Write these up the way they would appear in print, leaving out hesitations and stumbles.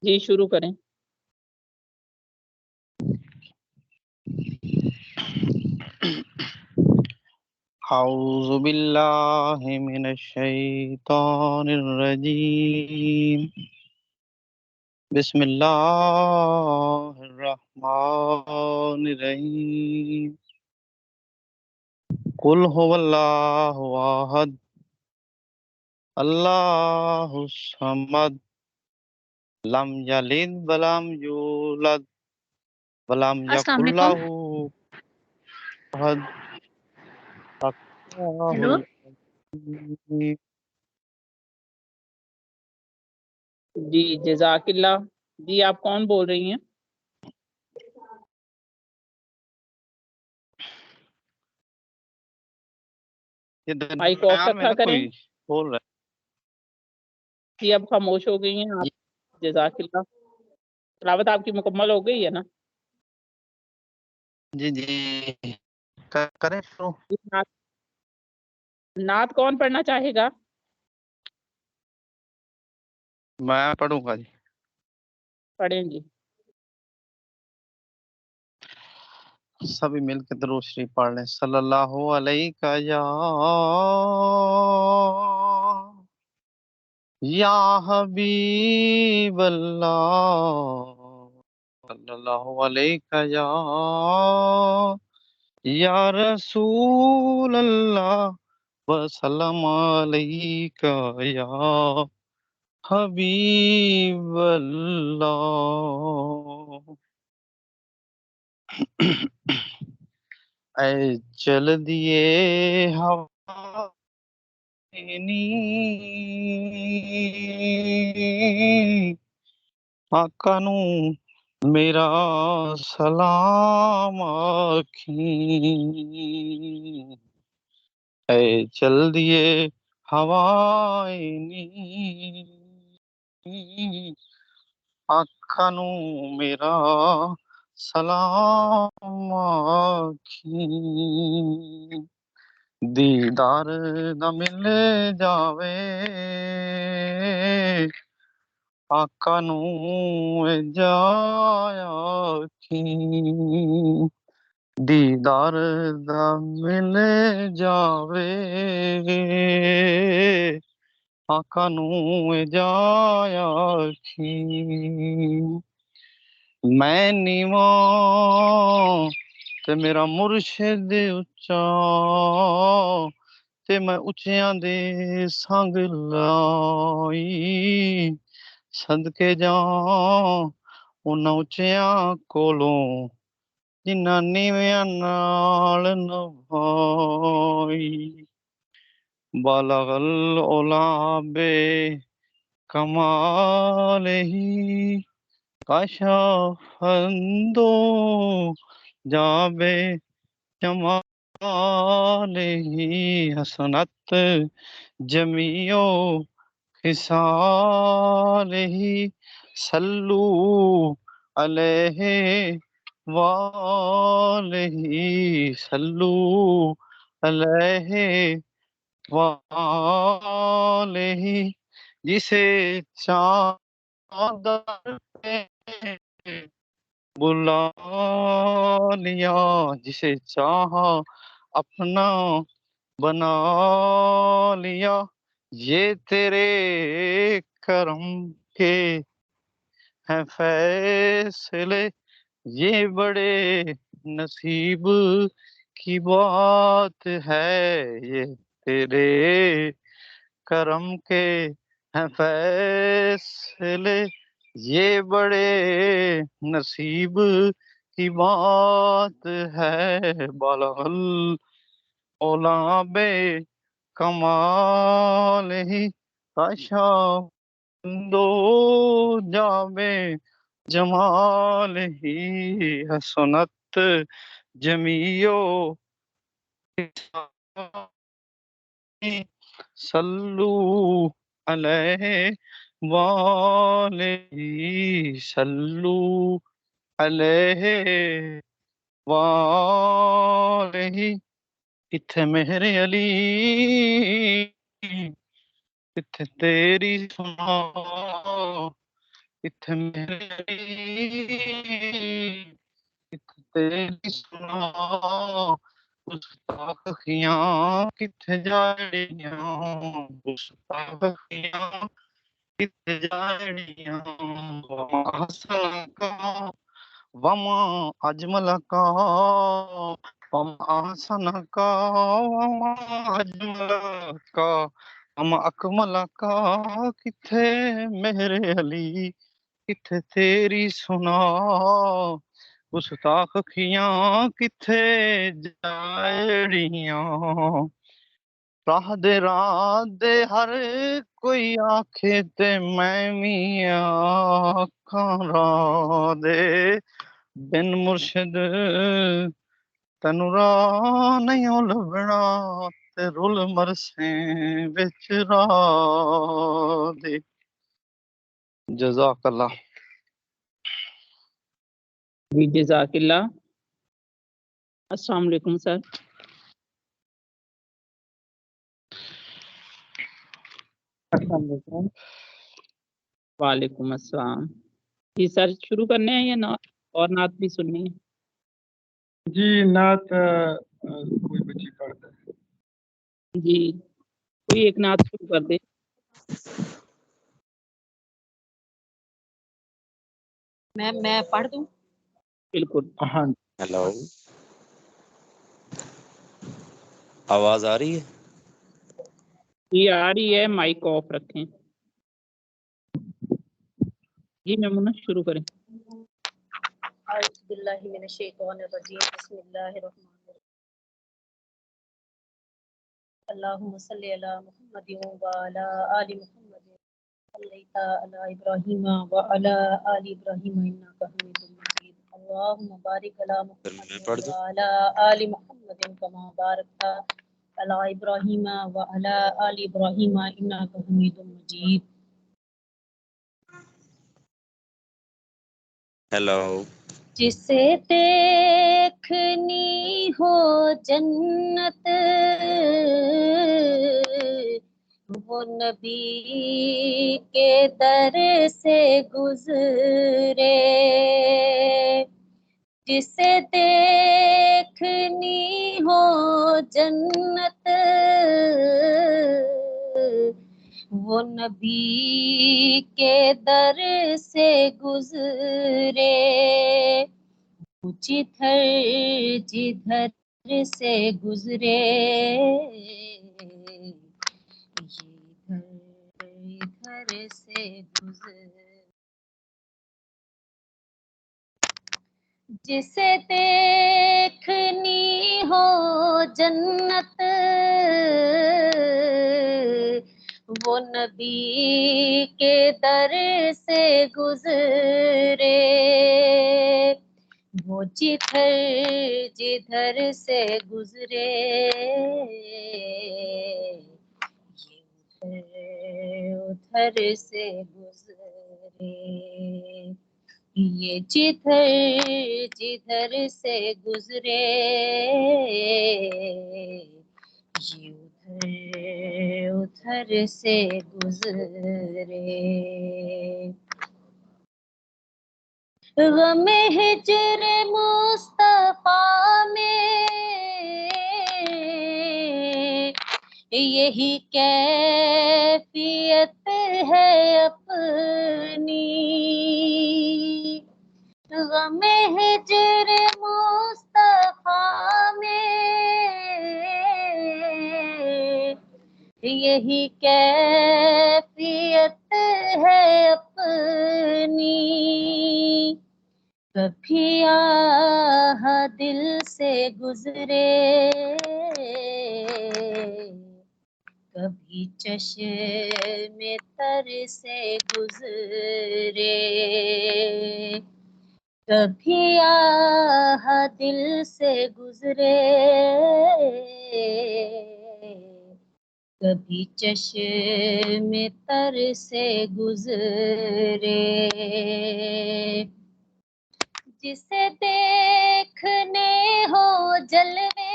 जी शुरू करें। औज़ु बिल्लाहि मिनश शैतानिर रजीम। बिस्मिल्लाहिर रहमानिर रहीम। कुल हुवल्लाहु अहद अल्लाहुस समद लम यलिद वलम यूलद वलम अस्सलाम यकुल वालेकुम। लहू अहद। हेलो, जी जज़ाकिल्लाह। जी आप कौन बोल रही हैं? ये माइक ऑफ दरमियान में रखा ना करें। कोई बोल रहा जी अब खामोश हो गई हैं आप। जज़ाकिल्लाह। तिलावत आपकी मुकम्मल हो गई है ना? है। जी जी करें शुरू। नात नात कौन पढ़ना चाहेगा? मैं पढ़ूंगा जी। पढ़ें जी। सभी मिलकर दरूद शरीफ पढ़ लें। सल्लल्लाहु अलैहि या हबीब अल्लाह। सल्लल्लाहु अलैहि या रसूल अल्लाह। वसल्लम अलैका या हबीब अल्लाह। ऐ चल दिए हवा आका नू मेरा सलाम आखी। ऐ चल दिए हवाए नी आका नू मेरा सलाम आखी। दीदार न मिल जावे आका नू जाया आखी। दीदार दा मिल जावे आका नू जाया आखी। मैं नीवा ते मेरा मुर्शिद उच्चा ते मैं उच्चियां दे संग लाई। सदके जा उन्हां उच्चियां कोलों जिन्हां नीवियां नाल निभाई। बलगल ओला बे कमाल ही कशफंदो जाबे जमाल ही हसनत जमियो खिसाल ही सल्लू अलैहि वालैहि सल्लू अलैहि वालैहि। जिसे चादर पे बुला लिया जिसे चाहा अपना बना लिया। ये तेरे करम के हैं फैसले ये बड़े नसीब की बात है। ये तेरे करम के हैं फैसले ये बड़े नसीब की बात है। बलगल ओला बे कमाल ही काशा दो जाबे जमाल ही हसनत जमियो सल्लू अलैहि वालैहि सल्लू अलैहि वालैहि। इत्थे मेरे अली किथे तेरी सुना किथे मेरी किथे तेरी सुना गुस्ताख अखियां किथे जाड़ियां गुस्ताख अखियां किथे जाड़ियां वमा हसन का वमा अजमल का वमा हसन का वमा अजमल का वमा अकमल का किथे मेरे अली किथे तेरी सुना गुस्ताख अखियां किथे जाड़ियां राह दे हर कोई आखे ते मैं भी आखां राह दे बिन मुर्शिद तैनू राह नहीं लभना ते रुल मरसे विच राह दे। जज़ाकल्लाह। जी जज़ाकिल्लाह। अस्सलाम वालेकुम सर। अस्सलाम वालेकुम। वालेकुम अस्सलाम। जी सर शुरू करने हैं या ना और नात भी सुननी है? जी नात कोई बच्ची पढ़ता है। जी कोई एक नात शुरू कर दे। मैं पढ़ दूं? बिल्कुल। हाँ हेलो, आवाज आ रही है? जी आ रही है, माइक ऑफ रखें। जी मेमुना शुरू करें। औज़ु बिल्लाहि मिनश शैतानिर रजीम। बिस्मिल्लाहिर रहमानिर रहीम। अल्लाहुम्मा सल्लि अला मुहम्मदिन व अला आलि मुहम्मदिन सल्लैता अला इब्राहीम व अला आलि इब्राहीम इन्नका हमीदुम मजीद। अल्लाहुम्मा बारिक अला फिर मैं मुहम्मदिन पढ़ व दूं? अला आलि मुहम्मदिन कमा बारकता अला इब्राहीम व अला आलि इब्राहीम इन्नका हमीदुम मजीद। हेलो, जिसे देखनी हो जन्नत वो नबी के दर से गुजरे। जिसे देखनी हो जन्नत वो नबी के दर से गुजरे। जिधर से गुजरे इधर से गुजरे। जिसे देखनी हो जन्नत वो नबी के दर से गुजरे। वो जिधर से गुजरे उधर से गुजरे। ये जिधर से गुजरे ये उधर से गुजरे। गमे हिजर मुस्तफा में यही कैफियत है अपनी। गमे हिजर मुस्तफा में यही कैफियत है अपनी। कभी आह दिल से गुजरे कभी चश्मे तर से गुजरे। कभी आह दिल से गुजरे कभी चश्मे तर से गुजरे। जिसे देखने हो जलवे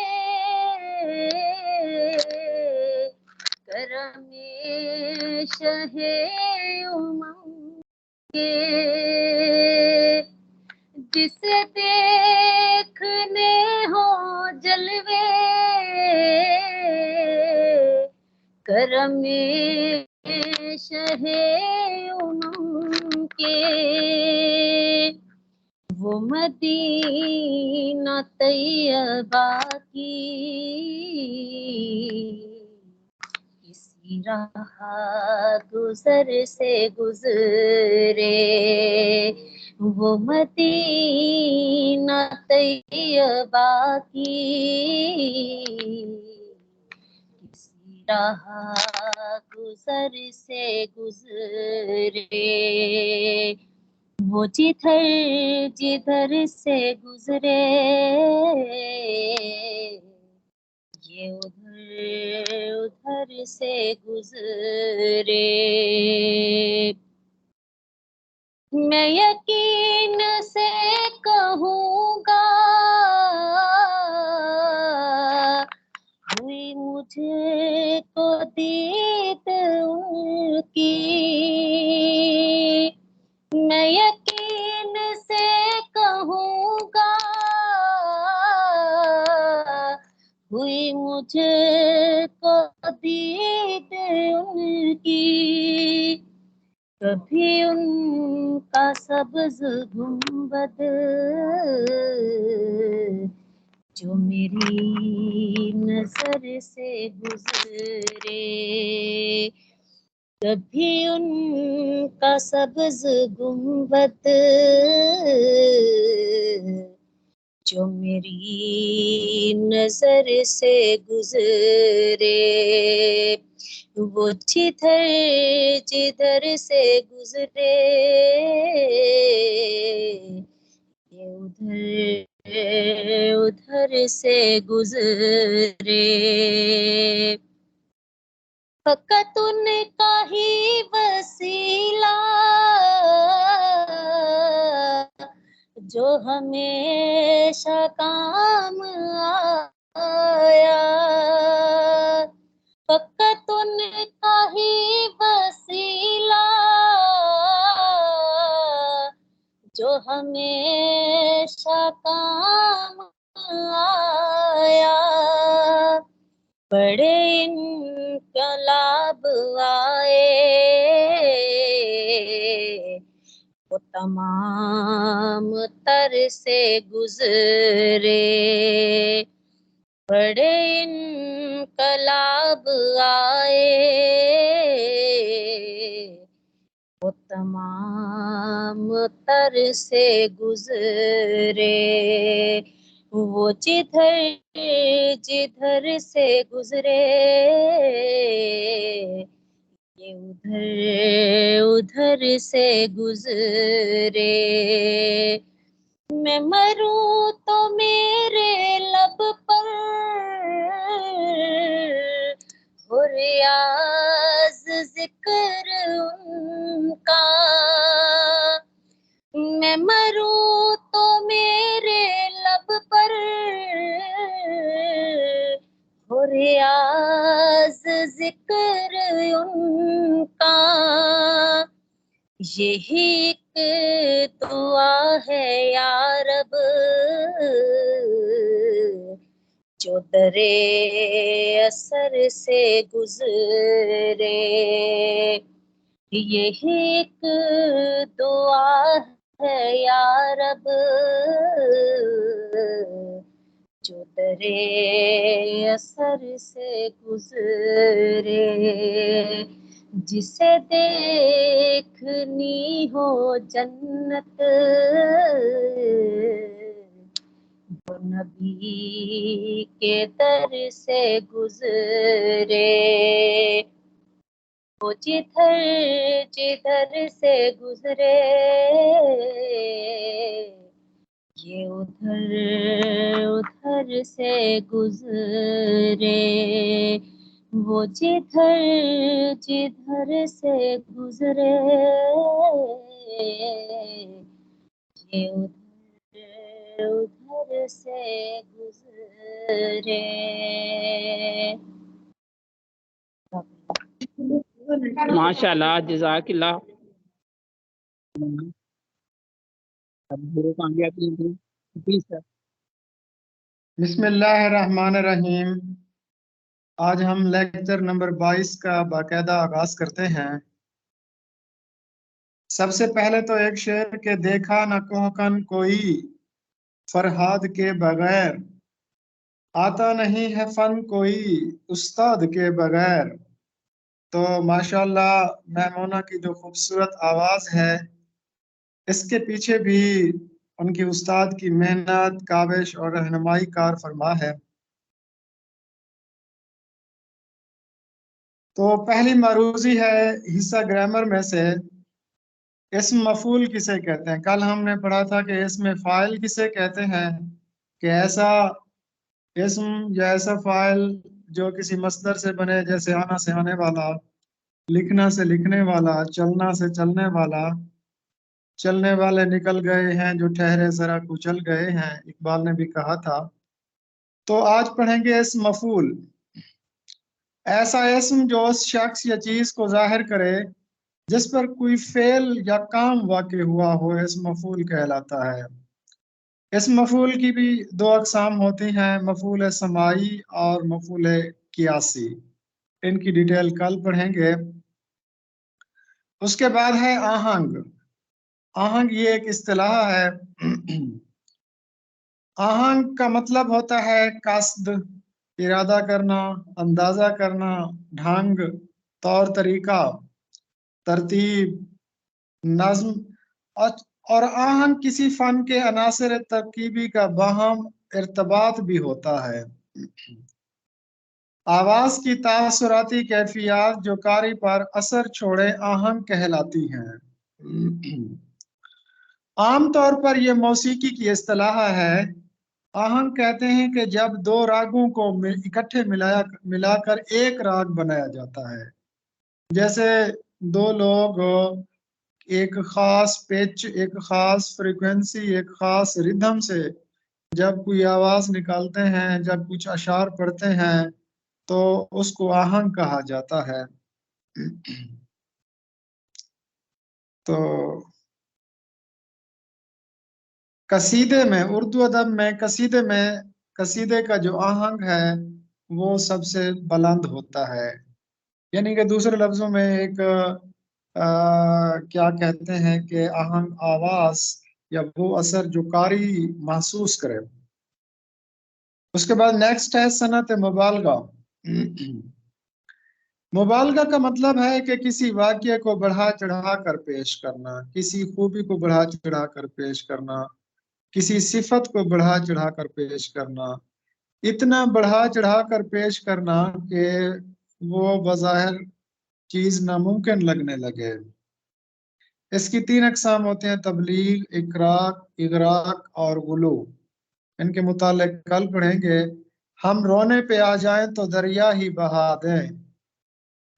करमे शहे उमंग के, जिसे देखने हो जलवे करम शहे उमंग के, वो मदीना तैयबा की किसी राह गुजर से गुजरे, वो मदीना तैयबा की किसी राह गुजर से गुजरे, वो जिधर जिधर से गुजरे ये उधर उधर से गुजरे। मैं यकीन से कहूँगा हुई मुझे को दीद उनकी, मैं यकीन से कहूँगा हुई मुझे को दीद उनकी, कभी उनका सब्ज गुंबद जो मेरी नजर से गुजरे, कभी उनका सब्ज गुंबद जो मेरी नजर से गुजरे, वो जिधर जिधर से गुजरे ये उधर उधर से गुजरे। फकत उनका ही वसीला जो हमेशा काम आया, फकत उनका ही वसीला जो हमेशा काम आया, बड़े इनकलाब आए वो तमाम तर से गुजरे, बड़े इनकलाब आए वो तमाम तर से गुजरे, वो जिधर जिधर से गुजरे ये उधर उधर से गुजरे। मैं मरूं तो मेरे लब पर हो रियाज जिक्र उनका, मैं मरूं तो मेरे लब पर हो रियाज जिक्र उनका, यही एक दुआ है या रब जो दरे असर से गुजरे, यही एक दुआ है या रब जो दरे असर से गुजरे, जिसे देखनी हो जन्नत वो नबी के दर से गुजरे, वो जिधर जिधर से गुजरे ये उधर उधर से गुजरे, वो जिधर जिधर से गुजरे ये उधर उधर से गुजरे। माशाल्लाह, जज़ाकिल्लाह। अब गुरु कामयाब कीजिए। जी सर। बिस्मिल्लाहिर्रहमानिर्रहीम। आज हम लेक्चर नंबर 22 का बाकायदा आगाज करते हैं। सबसे पहले तो एक शेर के देखा न कोहकन कोई फरहाद के बगैर, आता नहीं है फन कोई उस्ताद के बगैर। तो माशाल्लाह मैमूना की जो खूबसूरत आवाज है, इसके पीछे भी उनकी उस्ताद की मेहनत, काविश और रहनुमाई कार फरमा है। तो पहली मरूजी है हिस्सा ग्रामर में से, इस्म मफूल किसे कहते हैं। कल हमने पढ़ा था कि इसमें फाइल किसे कहते हैं, कि ऐसा इस्म या ऐसा फाइल जो किसी मस्दर से बने, जैसे आना से आने वाला, लिखना से लिखने वाला, चलना से चलने वाला। चलने वाले निकल गए हैं, जो ठहरे जरा कुचल गए हैं, इकबाल ने भी कहा था। तो आज पढ़ेंगे इस्म मफूल। ऐसा इस्म जो उस शख्स या चीज को जाहिर करे जिस पर कोई फेल या काम वाक़ हुआ हो, इस्म मफूल कहलाता है। इस्म मफूल की भी दो अकसाम होती हैं, मफूल समाई और मफूल कियासी। इनकी डिटेल कल पढ़ेंगे। उसके बाद है आहंग। आहंग ये एक इस्तिलाह है। आहंग का मतलब होता है कस्द, इरादा करना, अंदाजा करना, ढंग, तौर तरीका, तरतीब, नज्म। और और आहंग किसी फन के अनासर तरकीबी का बाहम इर्तबात भी होता है। आवाज की तासुराती कैफियत जो कारी पर असर छोड़े आहंग कहलाती हैं। आमतौर पर यह मौसीकी की इस्तिलाह है। आहंग कहते हैं कि जब दो रागों को इकट्ठे मिलाकर एक राग बनाया जाता है। जैसे दो लोग एक खास पिच, एक खास फ्रीक्वेंसी, एक खास रिदम से जब कोई आवाज निकालते हैं, जब कुछ अशार पढ़ते हैं, तो उसको आहंग कहा जाता है। तो कसीदे में, उर्दू अदब में कसीदे का जो आहंग है वो सबसे बुलंद होता है। यानी कि दूसरे लफ्जों में एक क्या कहते हैं कि आहंग आवाज या वो असर जो कारी महसूस करे। उसके बाद नेक्स्ट है सनत मुबालगा। मुबालगा का मतलब है कि किसी वाक्य को बढ़ा चढ़ा कर पेश करना, किसी खूबी को बढ़ा चढ़ा कर पेश करना, किसी सिफत को बढ़ा चढ़ा कर पेश करना। इतना बढ़ा चढ़ा कर पेश करना कि वो बज़ाहिर चीज नामुमकिन लगने लगे। इसकी तीन अकसाम होते हैं, तबलीग, इकराक, इगराक और गुलू। इनके मुतालिक कल पढ़ेंगे। हम रोने पे आ जाएं तो दरिया ही बहा दें,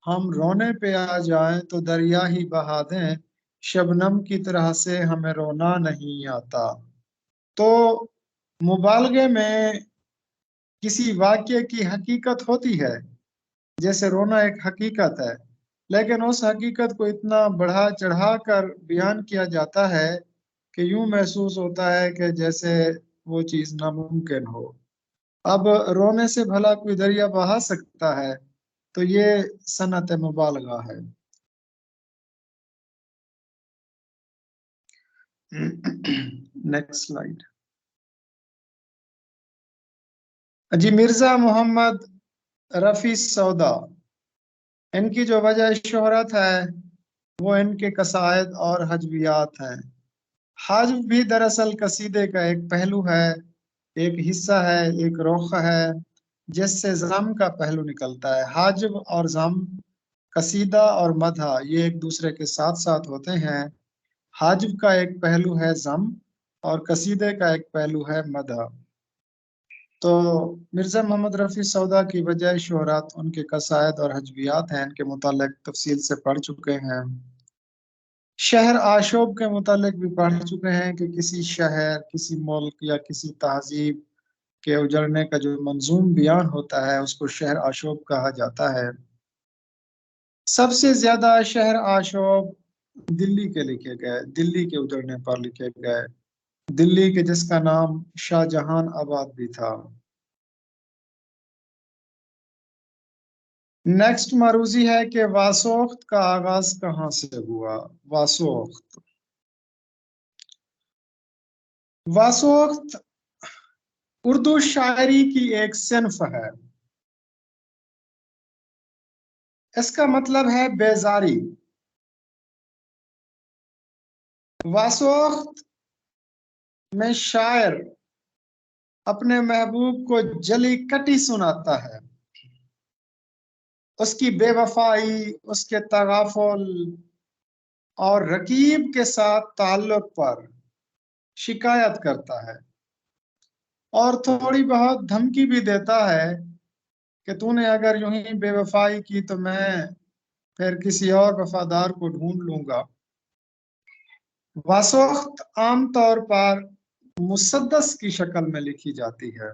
हम रोने पे आ जाएं तो दरिया ही बहा दें, शबनम की तरह से हमें रोना नहीं आता। तो मुबालगे में किसी वाक्य की हकीकत होती है, जैसे रोना एक हकीकत है, लेकिन उस हकीकत को इतना बढ़ा चढ़ा कर बयान किया जाता है कि यूं महसूस होता है कि जैसे वो चीज नामुमकिन हो। अब रोने से भला कोई दरिया बहा सकता है, तो ये सनत मुबालगा है। Next slide. जी, मिर्जा मोहम्मद रफी सौदा, इनकी जो वजह शोहरत है वो इनके कसायद और हजवियात हैं। हज्व भी दरअसल कसीदे का एक पहलू है, एक हिस्सा है, एक रुख है जिससे ज़म का पहलू निकलता है। हज्व और ज़म, कसीदा और मदह, ये एक दूसरे के साथ साथ होते हैं। हज्व का एक पहलू है ज़म और कसीदे का एक पहलू है मदह। तो मिर्ज़ा मोहम्मद रफ़ी सौदा की वजह शोहरत उनके कसायद और हजवियात हैं। इनके मुतालिक तफसील से पढ़ चुके हैं। शहर आशोब के मुतालिक भी पढ़ चुके हैं कि किसी शहर, किसी मुल्क या किसी तहजीब के उजड़ने का जो मंजूम बयान होता है उसको शहर आशोब कहा जाता है। सबसे ज्यादा शहर आशोब दिल्ली के लिखे गए, दिल्ली के उजड़ने पर लिखे गए, दिल्ली के जिसका नाम शाहजहान आबाद भी था। नेक्स्ट मरूजी है कि वासोख्त का आगाज कहां से हुआ। वासोख्त, वासोख्त उर्दू शायरी की एक सिन्फ है। इसका मतलब है बेजारी। वासोख्त में शायर अपने महबूब को जली कटी सुनाता है, उसकी बेवफाई, उसके तगाफुल और रकीब के साथ ताल्लुक पर शिकायत करता है और थोड़ी बहुत धमकी भी देता है कि तूने अगर यूं ही बेवफाई की तो मैं फिर किसी और वफादार को ढूंढ लूंगा। वासोख्त आमतौर पर मुसद्दस की शक्ल में लिखी जाती है।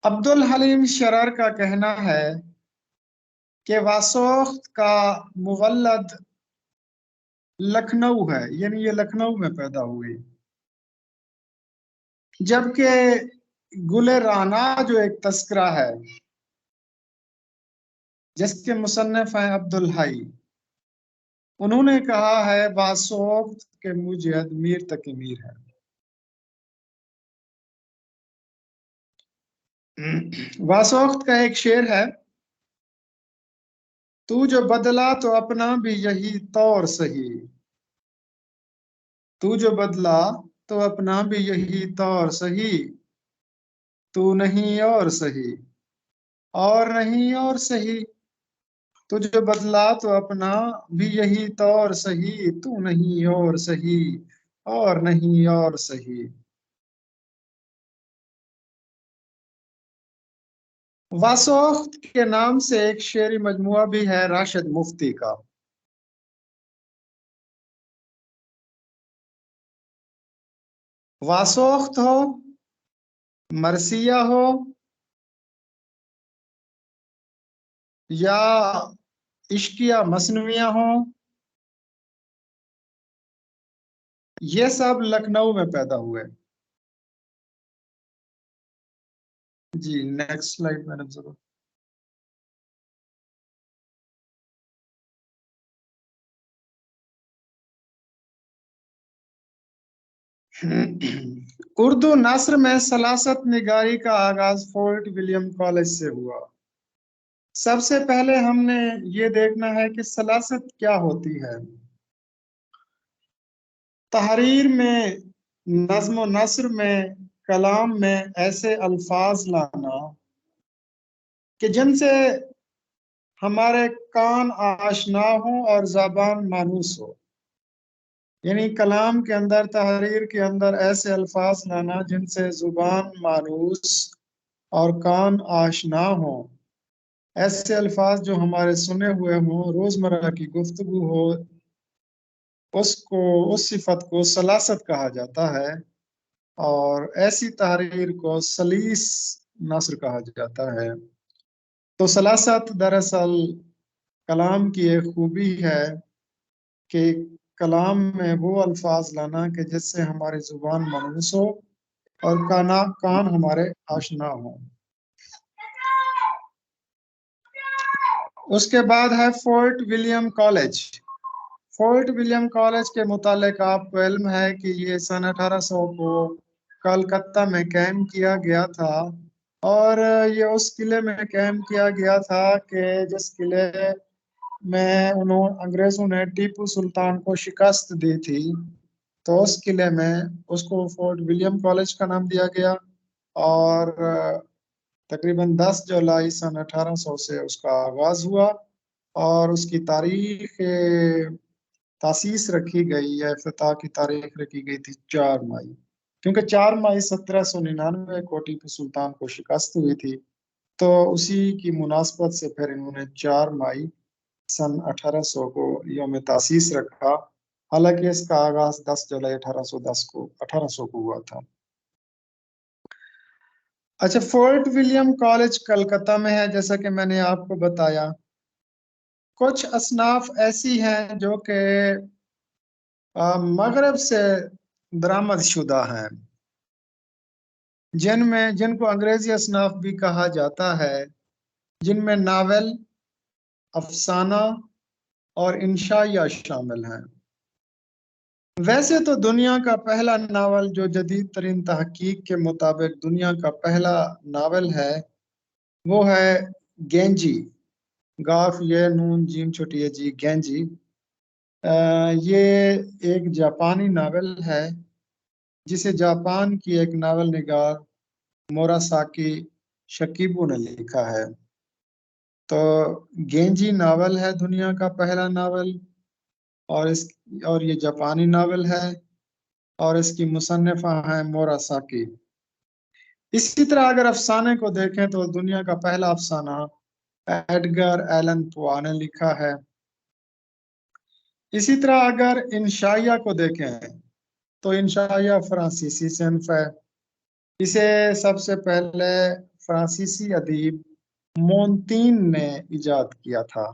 अब्दुल हलीम शरर का कहना है कि वासोख्त का मुवल्लद लखनऊ है, यानी ये लखनऊ में पैदा हुई, जबकि गुले राना जो एक तस्करा है जिसके मुसन्निफ हैं अब्दुल हई, उन्होंने कहा है वासोख्त के मुझे मीर तक मीर है। वासोख्त का एक शेर है, तू जो बदला तो अपना भी यही तौर सही, तू जो बदला तो अपना भी यही तौर सही, तू नहीं और सही, और नहीं और सही, तू जो बदला तो अपना भी यही तौर सही, तू नहीं और सही, और नहीं और सही। वासोख्त के नाम से एक शेरी मजमुआ भी है राशिद मुफ्ती का। वासोख्त हो, मरसिया हो, या इश्किया मसनविया हो, ये सब लखनऊ में पैदा हुए। जी नेक्स्ट स्लाइड मैडम जरूर। उर्दू नस्र में सलासत निगारी का आगाज फोर्ट विलियम कॉलेज से हुआ। सबसे पहले हमने ये देखना है कि सलासत क्या होती है। तहरीर में, नज्म नस्र में, कलाम में ऐसे अल्फाज लाना कि जिनसे हमारे कान आशना हो और ज़बान मानूस हो, यानी कलाम के अंदर, तहरीर के अंदर ऐसे अल्फाज लाना जिनसे जुबान मानूस और कान आशना हो, ऐसे अल्फाज जो हमारे सुने हुए हों, रोजमर्रा की गुफ्तगू हो, उसको, उस सिफत को सलासत कहा जाता है। और ऐसी तहरीर को सलीस नस्र कहा जाता है। तो सलासत दरअसल कलाम की एक खूबी है कि कलाम में वो अल्फाज लाना कि जिससे हमारी जुबान मनूस हो और कान हमारे आशना हो। उसके बाद है fort William college. Fort William college के मुतालिक आपको इल्म है कि ये सन 1800 को कलकत्ता में कायम किया गया था, और ये उस किले में कायम किया गया था कि जिस किले में अंग्रेजों ने टीपू सुल्तान को शिकस्त दी थी। तो उस किले में उसको फोर्ट विलियम कॉलेज का नाम दिया गया, और तकरीबन 10 जुलाई सन 1800 से उसका आगाज हुआ, और उसकी तारीख तासीस रखी गई है, इफ्तिताह की तारीख रखी गई थी 4 मई, क्योंकि 4 मई 1799 को टीपू सुल्तान को शिकस्त हुई थी। तो उसी की मुनासबत से फिर इन्होंने 4 मई सन 1800 को यौम तासीस रखा। हालांकि इसका आगाज 10 जुलाई 1810 को 1800 को हुआ था। अच्छा, फोर्ट विलियम कॉलेज कलकत्ता में है, जैसा कि मैंने आपको बताया। कुछ असनाफ ऐसी हैं जो कि मगरब से दरामद शुदा हैं, जिनको अंग्रेजी असनाफ भी कहा जाता है, जिनमें नावल, अफसाना और इंशाइया शामिल हैं। वैसे तो दुनिया का पहला नावल जो जदीद तरीन तहकीक के मुताबिक दुनिया का पहला नावल है, वो है गेंजी, गाफ ये नून जीम छोटी जी, गेंजी। ये एक जापानी नावल है जिसे जापान की एक नावल निगार मोरासाकी शकीबू ने लिखा है। तो गेंजी नावल है दुनिया का पहला नावल, और ये जापानी नावल है, और इसकी मुसन्निफा है मोरासाकी। इसी तरह अगर अफसाने को देखें तो दुनिया का पहला अफसाना एडगर एलन पोआ ने लिखा है। इसी तरह अगर इंशाइया को देखें तो इंशाइया फ्रांसीसी सिन्फ है। इसे सबसे पहले फ्रांसीसी अदीब मोंतीन ने इजाद किया था।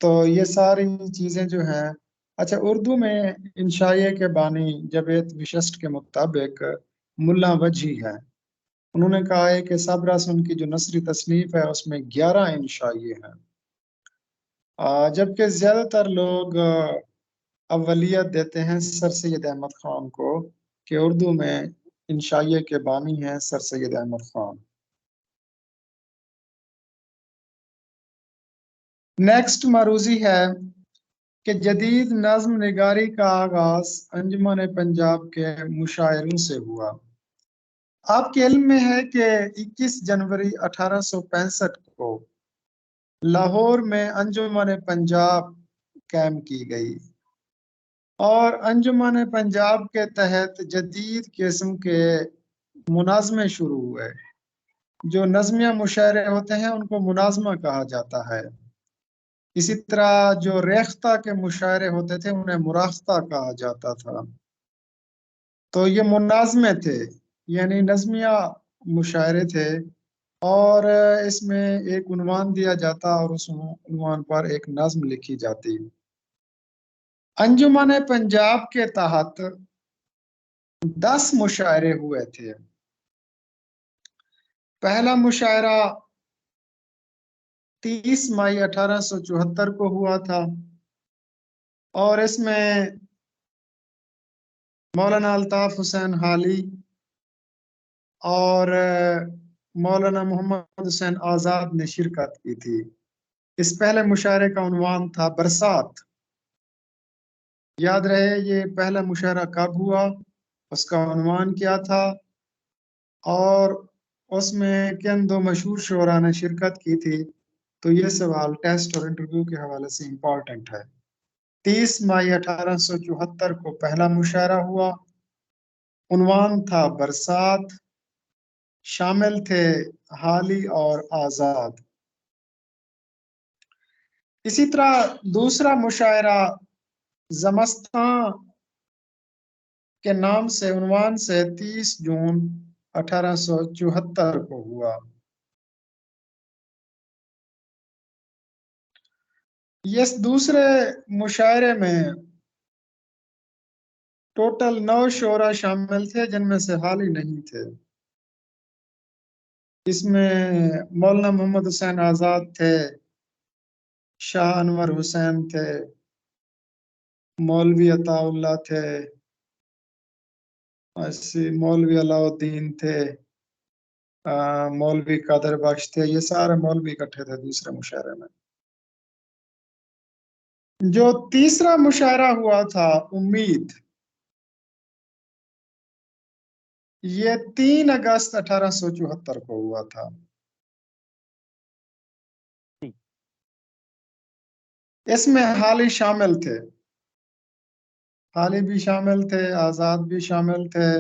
तो ये सारी चीजें जो हैं। अच्छा, उर्दू में इंशाइया के बानी जवेद विशिष्ट के मुताबिक मुल्ला वजी है। उन्होंने कहा है कि सबरस उनकी जो नसरी तसनीफ है उसमें 11 इंशाइये हैं, जबकि ज्यादातर लोग अव्वलियत देते हैं सर सैयद अहमद खान को, कि उर्दू में इंशाइये के बानी हैं सर सैयद अहमद खान। नेक्स्ट मरूजी है कि जदीद नज्म निगारी का आगाज अंजुमन पंजाब के मुशायरों से हुआ। आपके इल्म में है कि 21 जनवरी 1865 को लाहौर में अंजुमन पंजाब कायम की गई, और अंजुमन पंजाब के तहत जदीद किस्म के मुनाज़मे शुरू हुए। जो नज़मिया मुशायरे होते हैं उनको मुनाज़मा कहा जाता है। इसी तरह जो रेख्ता के मुशायरे होते थे उन्हें मुराख्ता कहा जाता था। तो ये मुनाज़मे थे, यानी नज़मिया मुशायरे थे, और इसमें एक उन्वान दिया जाता और उस उन्वान पर एक नज़्म लिखी जाती। अंजुमन पंजाब के तहत 10 मुशायरे हुए थे। पहला मुशायरा 30 मई 1874 को हुआ था, और इसमें मौलाना अल्ताफ हुसैन हाली और मौलाना मोहम्मद हुसैन आज़ाद ने शिरकत की थी। इस पहले मुशायरे का उन्वान था बरसात। याद रहे ये पहला मुशायरा कब हुआ, उसका उन्वान क्या था, और उसमें किन दो मशहूर शोरा ने शिरकत की थी। तो ये सवाल टेस्ट और इंटरव्यू के हवाले से इम्पोर्टेंट है। 30 मई 1874 को पहला मुशायरा हुआ, उन्वान था बरसात, शामिल थे हाली और आजाद। इसी तरह दूसरा मुशायरा ज़मस्तां के नाम से उन्वान से 30 जून 1874 को हुआ। ये दूसरे मुशायरे में टोटल 9 शोरा शामिल थे, जिनमें से हाली नहीं थे। इसमें मौलाना मोहम्मद हुसैन आज़ाद थे, शाह अनवर हुसैन थे, मौलवी अताउल्लाह थे, मौलवी अलाउद्दीन थे, मौलवी कादर बख्श थे। ये सारे मौलवी इकट्ठे थे दूसरे मुशायरे में। जो तीसरा मुशायरा हुआ था उम्मीद, ये 3 अगस्त 1874 को हुआ था। इसमें हाली शामिल थे, हाली भी शामिल थे, आज़ाद भी शामिल थे,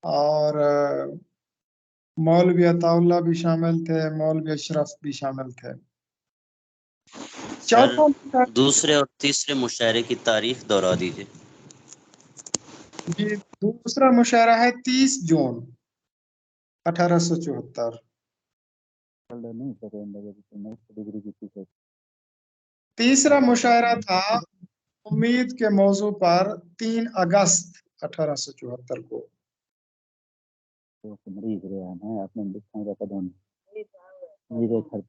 और मौलवी अताउल्लाह भी शामिल थे, मौलवी अशरफ भी शामिल थे। सर चौथा दूसरे और तीसरे मुशायरे की तारीख दोहरा दीजिए। जी, दूसरा मुशायरा है 30 जून 1874। तीसरा मुशायरा था उम्मीद के मौजू पर 3 अगस्त 1874 को।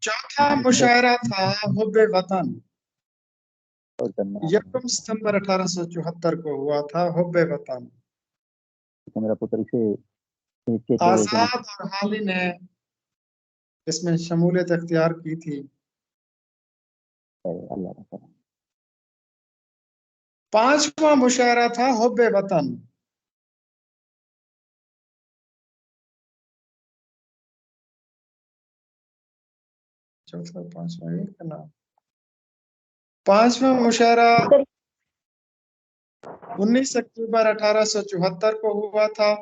चौथा मुशायरा था हुब्बे वतन, 1 सितंबर 1874 को हुआ था हुब्बे वतन। आजाद और हाली ने इसमें शमूलियत इख्तियार की थी। 5वां मुशायरा था हुब्बे वतन, चौथा 5वां एक का नाम। 5वां मुशायरा 19 अक्टूबर 1874 को हुआ था।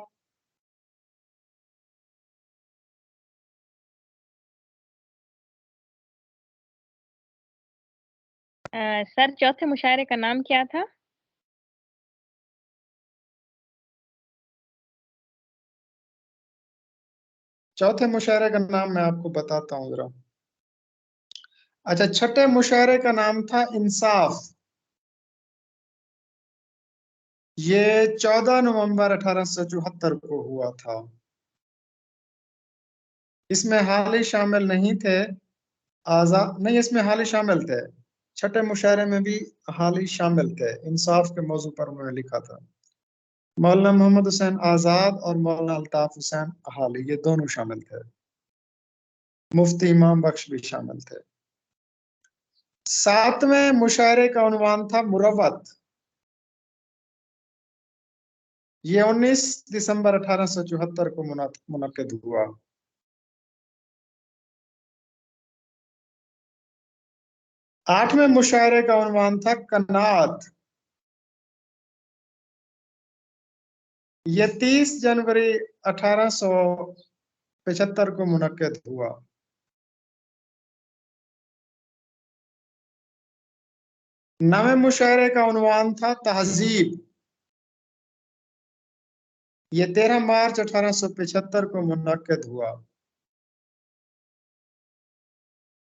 सर चौथे मुशायरे का नाम क्या था? चौथे मुशायरे का नाम मैं आपको बताता हूँ जरा। अच्छा, छठे मुशायरे का नाम था इंसाफ। ये 14 नवंबर 1874 को हुआ था। इसमें हाली शामिल नहीं थे, आजाद नहीं, इसमें हाली शामिल थे। छठे मुशायरे में भी हाली शामिल थे। इंसाफ के मौजू पर उन्होंने लिखा था। मौलाना मोहम्मद हुसैन आजाद और मौलाना अल्ताफ हुसैन हाली, ये दोनों शामिल थे। मुफ्ती इमाम बख्श भी शामिल थे। 7वें मुशायरे का उन्वान था मुरव्वत। ये 19 दिसंबर 1874 को मुनक्किद हुआ। 8वें मुशायरे का उन्वान था कनात। ये 30 जनवरी 1875 को मुनक्किद हुआ। 9वें मुशायरे का उन्वान था तहजीब। ये 13 मार्च 1875 को मुनक्किद हुआ।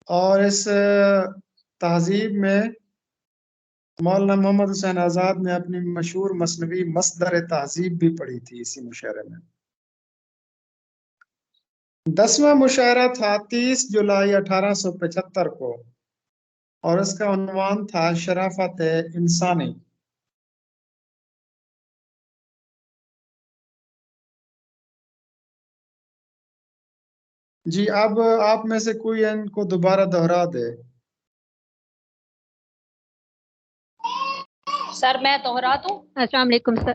और इस तहजीब में मौलाना मोहम्मद हुसैन आजाद ने अपनी मशहूर मसनवी मसदर तहजीब भी पढ़ी थी इसी मुशायरे में। 10वां मुशायरा था 30 जुलाई 1875 को, और इसका उन्वान था शराफत इंसानी। जी, अब आप में से कोई इनको दोबारा दोहरा दे। सर मैं दोहरा दूं? अस्सलाम वालेकुम सर।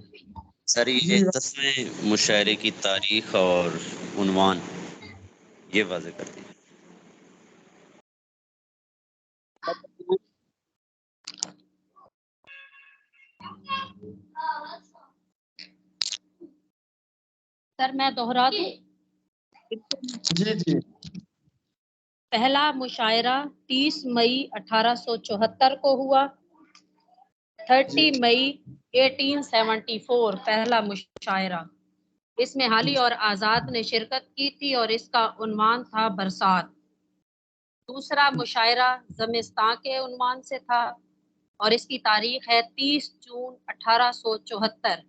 सर ये जी 10वें मुशायरे की तारीख और उन्वान ये वाज़ेह कर दीजिए। सर मैं दोहरा दूं? जी जी। पहला मुशायरा 30 मई 1874 को हुआ। 30 मई 1874 पहला मुशायरा। इसमें हाली और आजाद ने शिरकत की थी और इसका उन्वान था बरसात। दूसरा मुशायरा ज़मिस्तान के उन्वान से था और इसकी तारीख है 30 जून 1874।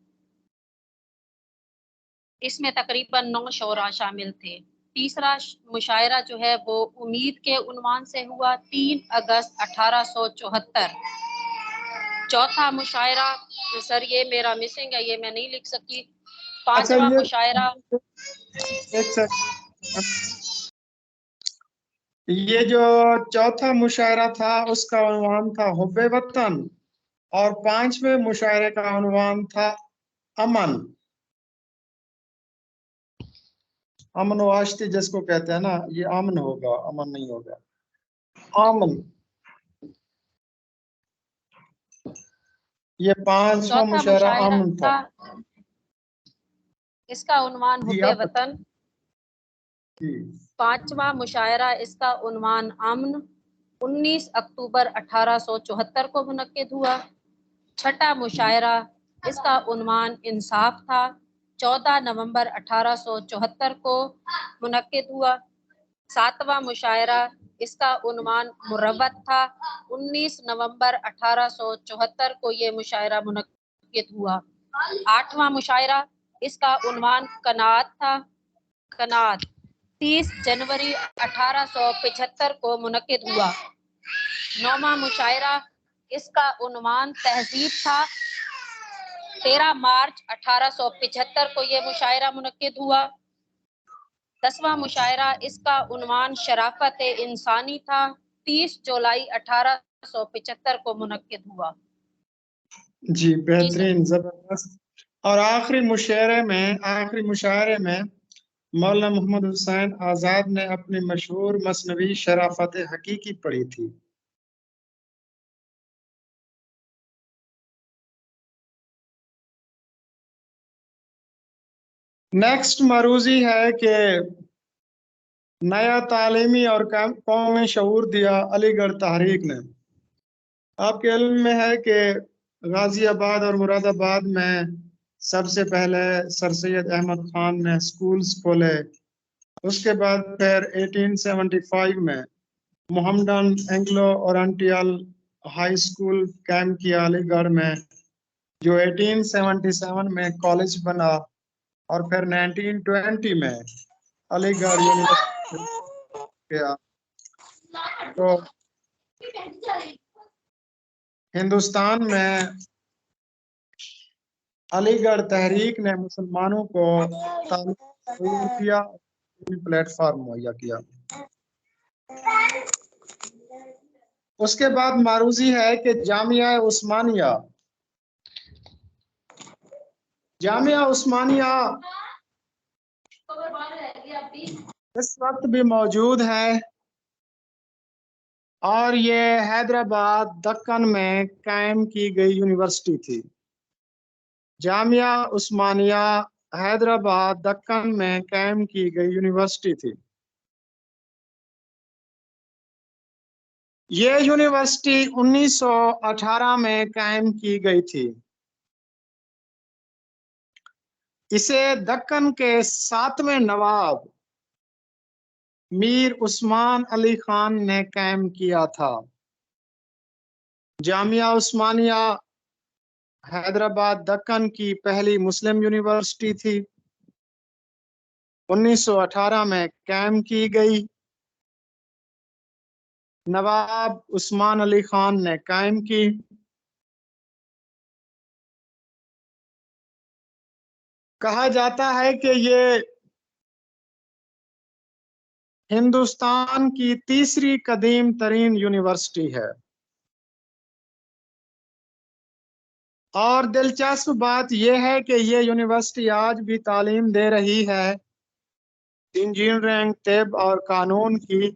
इसमें तकरीबन 9 शोरा शामिल थे। तीसरा मुशायरा जो है वो उम्मीद के उन्वान से हुआ 3 अगस्त 1874। चौथा मुशायरा सर ये मेरा मिसिंग है, ये मैं नहीं लिख सकी। अच्छा, 5वां मुशायरा एक सेकंड, ये जो चौथा मुशायरा था उसका उन्वान था हुब्बे वतन, और 5वें मुशायरे का उन्वान था अमन। अमन वाश्ती जिसको कहते हैं ना, ये अमन होगा, अमन नहीं होगा, अमन। ये 5वां चौथा मुशायरा मुशायरा अमन था। इसका उन्वान जी, हुब्बे आप वतन। जी। 5वां मुशायरा इसका उन्वान अमन 19 अक्टूबर 1874 को मुनक्किद हुआ। छठा मुशायरा इसका उन्वान इंसाफ था 14 नवंबर 1874 को मुनक्किद हुआ। 7वां मुशायरा, इसका उन्वान मुरव्वत था। 19 नवंबर 1874 को ये मुशायरा मुनक्किद हुआ। 8वां मुशायरा, इसका उन्वान कनात था। कनात 30 जनवरी 1875 को मुनक्किद हुआ। 9वां मुशायरा, इसका उन्वान तहजीब था। 13 मार्च 1875 को ये मुशायरा मुनक्किद हुआ। 10वां मुशायरा, इसका उन्वान शराफत इंसानी था। 30 जुलाई 1875 को मुनक्किद हुआ। जी बेहतरीन, जबरदस्त। और आखिरी मुशायरे में मौलाना मोहम्मद हुसैन आजाद ने अपनी मशहूर मसनवी शराफत हकीकी पढ़ी थी। नेक्स्ट मरूजी है कि नया तालीमी और कौमी शऊर दिया अलीगढ़ तहरीक ने। आपके इल्म में है कि गाजियाबाद और मुरादाबाद में सबसे पहले सर सैयद अहमद खान ने स्कूल्स खोले। उसके बाद फिर 1875 में Mohammedan Anglo oriental high school कायम किया अलीगढ़ में, जो 1877 में कॉलेज बना। और फिर 1920 में अलीगढ़ यूनिवर्सिटी गया। तो हिंदुस्तान में अलीगढ़ तहरीक ने मुसलमानों को तालीम दिया, प्लेटफॉर्म मुहैया किया। उसके बाद मारूजी है कि जामिया उस्मानिया इस वक्त भी मौजूद है और ये हैदराबाद दक्कन में कायम की गई यूनिवर्सिटी थी। जामिया उस्मानिया हैदराबाद दक्कन में कायम की गई यूनिवर्सिटी थी। ये यूनिवर्सिटी 1918 में कायम की गई थी। इसे दक्कन के 7वें नवाब मीर उस्मान अली खान ने कायम किया था। जामिया उस्मानिया हैदराबाद दक्कन की पहली मुस्लिम यूनिवर्सिटी थी। 1918 में कायम की गई। नवाब उस्मान अली खान ने कायम की। कहा जाता है कि ये हिंदुस्तान की तीसरी कदीम तरीन यूनिवर्सिटी है। और दिलचस्प बात यह है कि ये यूनिवर्सिटी आज भी तालीम दे रही है इंजीनियरिंग, तिब और कानून की।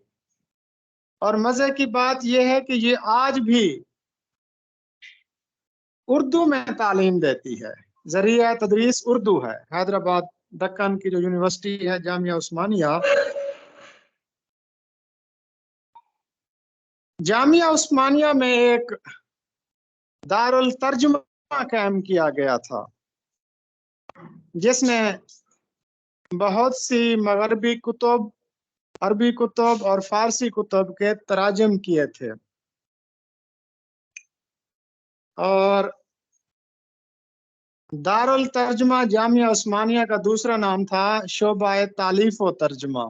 और मजे की बात यह है कि ये आज भी उर्दू में तालीम देती है। जरिया तदरीस उर्दू है। हैदराबाद दक्कन की जो यूनिवर्सिटी है जामिया उस्मानिया, जामिया उस्मानिया में एक दारुल तर्जुमा कायम किया गया था, जिसने बहुत सी मगरबी कुतुब, अरबी कुतुब और फारसी कुतुब के तराजम किए थे। और दारुल तर्जुमा जामिया उस्मानिया का दूसरा नाम था शोबाए तालीफ व तर्जुमा।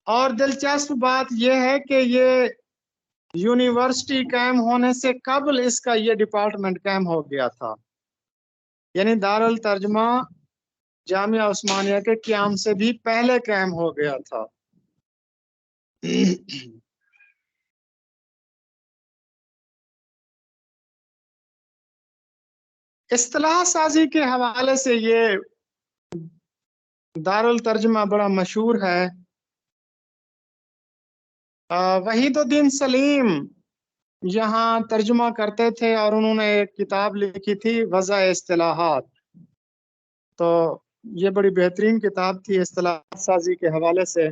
और दिलचस्प बात यह है कि ये यूनिवर्सिटी कायम होने से कबल इसका ये डिपार्टमेंट कायम हो गया था, यानी दारुल तर्जुमा जामिया उस्मानिया के क़याम से भी पहले कायम हो गया था। इस्तिलाह साजी के हवाले से ये दारुल तर्जुमा बड़ा मशहूर है। वहीदुद्दीन सलीम यहाँ तर्जुमा करते थे और उन्होंने एक किताब लिखी थी वज़ा इस्तिलाहात। तो ये बड़ी बेहतरीन किताब थी इस्तिलाह साजी के हवाले से।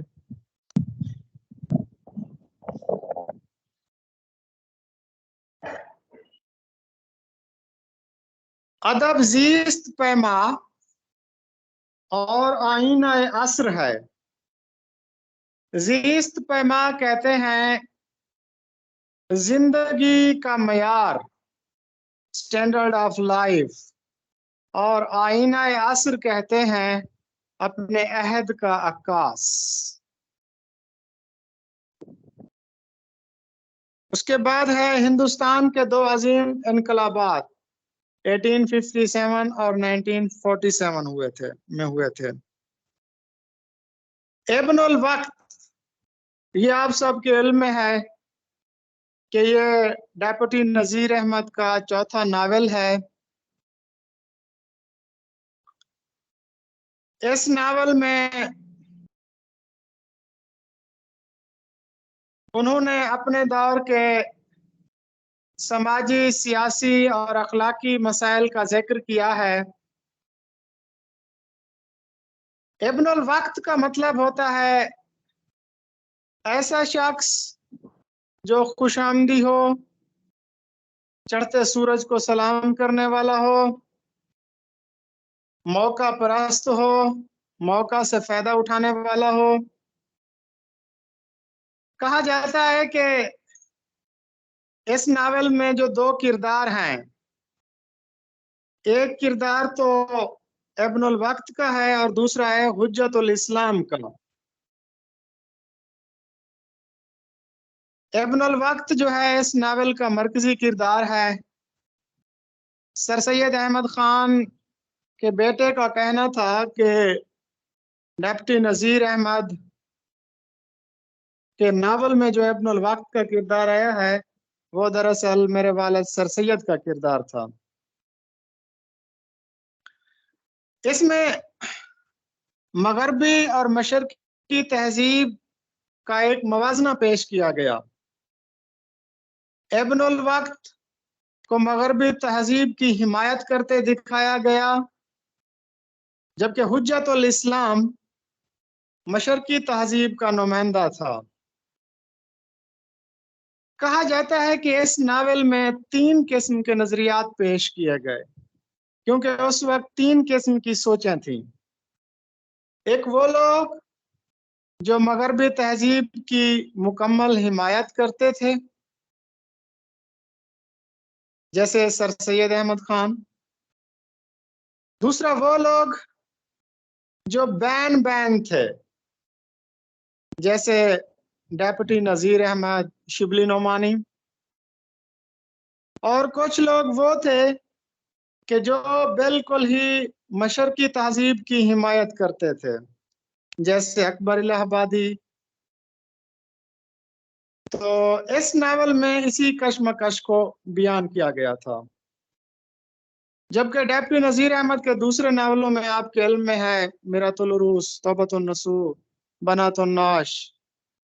अदब जीस्त पैमा और आईना असर है। ज़ीस्त पैमा कहते हैं जिंदगी का मयार, स्टैंडर्ड ऑफ लाइफ, और आईना असर कहते हैं अपने अहद का अक्कास। उसके बाद है हिंदुस्तान के दो अजीम इनकलाबात 1857 और 1947 हुए थे। इब्नुल वक्त, ये आप सबके इल्म में है कि ये डेप्यूटी नजीर अहमद का चौथा नावल है। इस नावल में उन्होंने अपने दौर के समाजी, सियासी और अखलाकी मसाइल का जिक्र किया है। इब्नुल वक्त का मतलब होता है ऐसा शख्स जो खुशामदी हो, चढ़ते सूरज को सलाम करने वाला हो, मौका परस्त हो, मौका से फायदा उठाने वाला हो। कहा जाता है कि इस नावल में जो दो किरदार हैं, एक किरदार तो इब्नुल वक्त का है और दूसरा है हुज्जतुल इस्लाम का। इब्नुल वक्त जो है इस नावल का मरकजी किरदार है। सर सैयद अहमद खान के बेटे का कहना था कि डेप्टी नजीर अहमद के नावल में जो इब्नुल वक्त का किरदार आया है वो दरअसल मेरे वालिद सर सैयद का किरदार था। इसमें मगरबी और मशरकी तहजीब का एक मवाजना पेश किया गया। इब्नुल वक्त को मगरबी तहजीब की हिमायत करते दिखाया गया, जबकि हुज्जतुल इस्लाम मशरकी तहजीब का नुमाइंदा था। कहा जाता है कि इस नावल में 3 किस्म के नजरियात पेश किए गए, क्योंकि उस वक्त 3 किस्म की सोचें थीं। एक वो लोग जो मगरबी तहजीब की मुकम्मल हिमायत करते थे, जैसे सर सैयद अहमद खान। दूसरा वो लोग जो बैन थे, जैसे डेप्यूटी नजीर अहमद, शिबली नोमानी। और कुछ लोग वो थे कि जो बिल्कुल ही मशरकी तहजीब की हिमायत करते थे, जैसे अकबर इलाहाबादी। तो इस नावल में इसी कशमकश को बयान किया गया था। जबकि डेप्यूटी नजीर अहमद के दूसरे नावलों में आपके इल्म में है मिरातुल उरूस, तौबतुन नसूह, बनातुन नाश,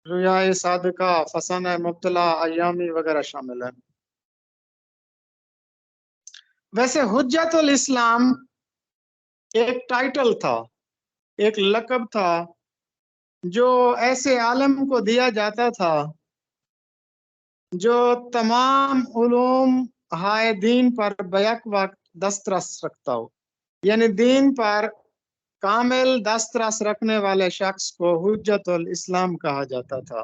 रुयाए सादिका, फसाना मुब्तला, अय्यामी वगैरह शामिल है। वैसे हुज्जतुल इस्लाम एक टाइटल था, एक लक़ब था जो ऐसे आलम को दिया जाता था जो तमाम उलूम हाय दीन पर बैक वक्त दस्तरस रखता हो, यानी दीन पर कामिल दस्तरस रखने वाले शख्स को हुज्जतुल इस्लाम कहा जाता था।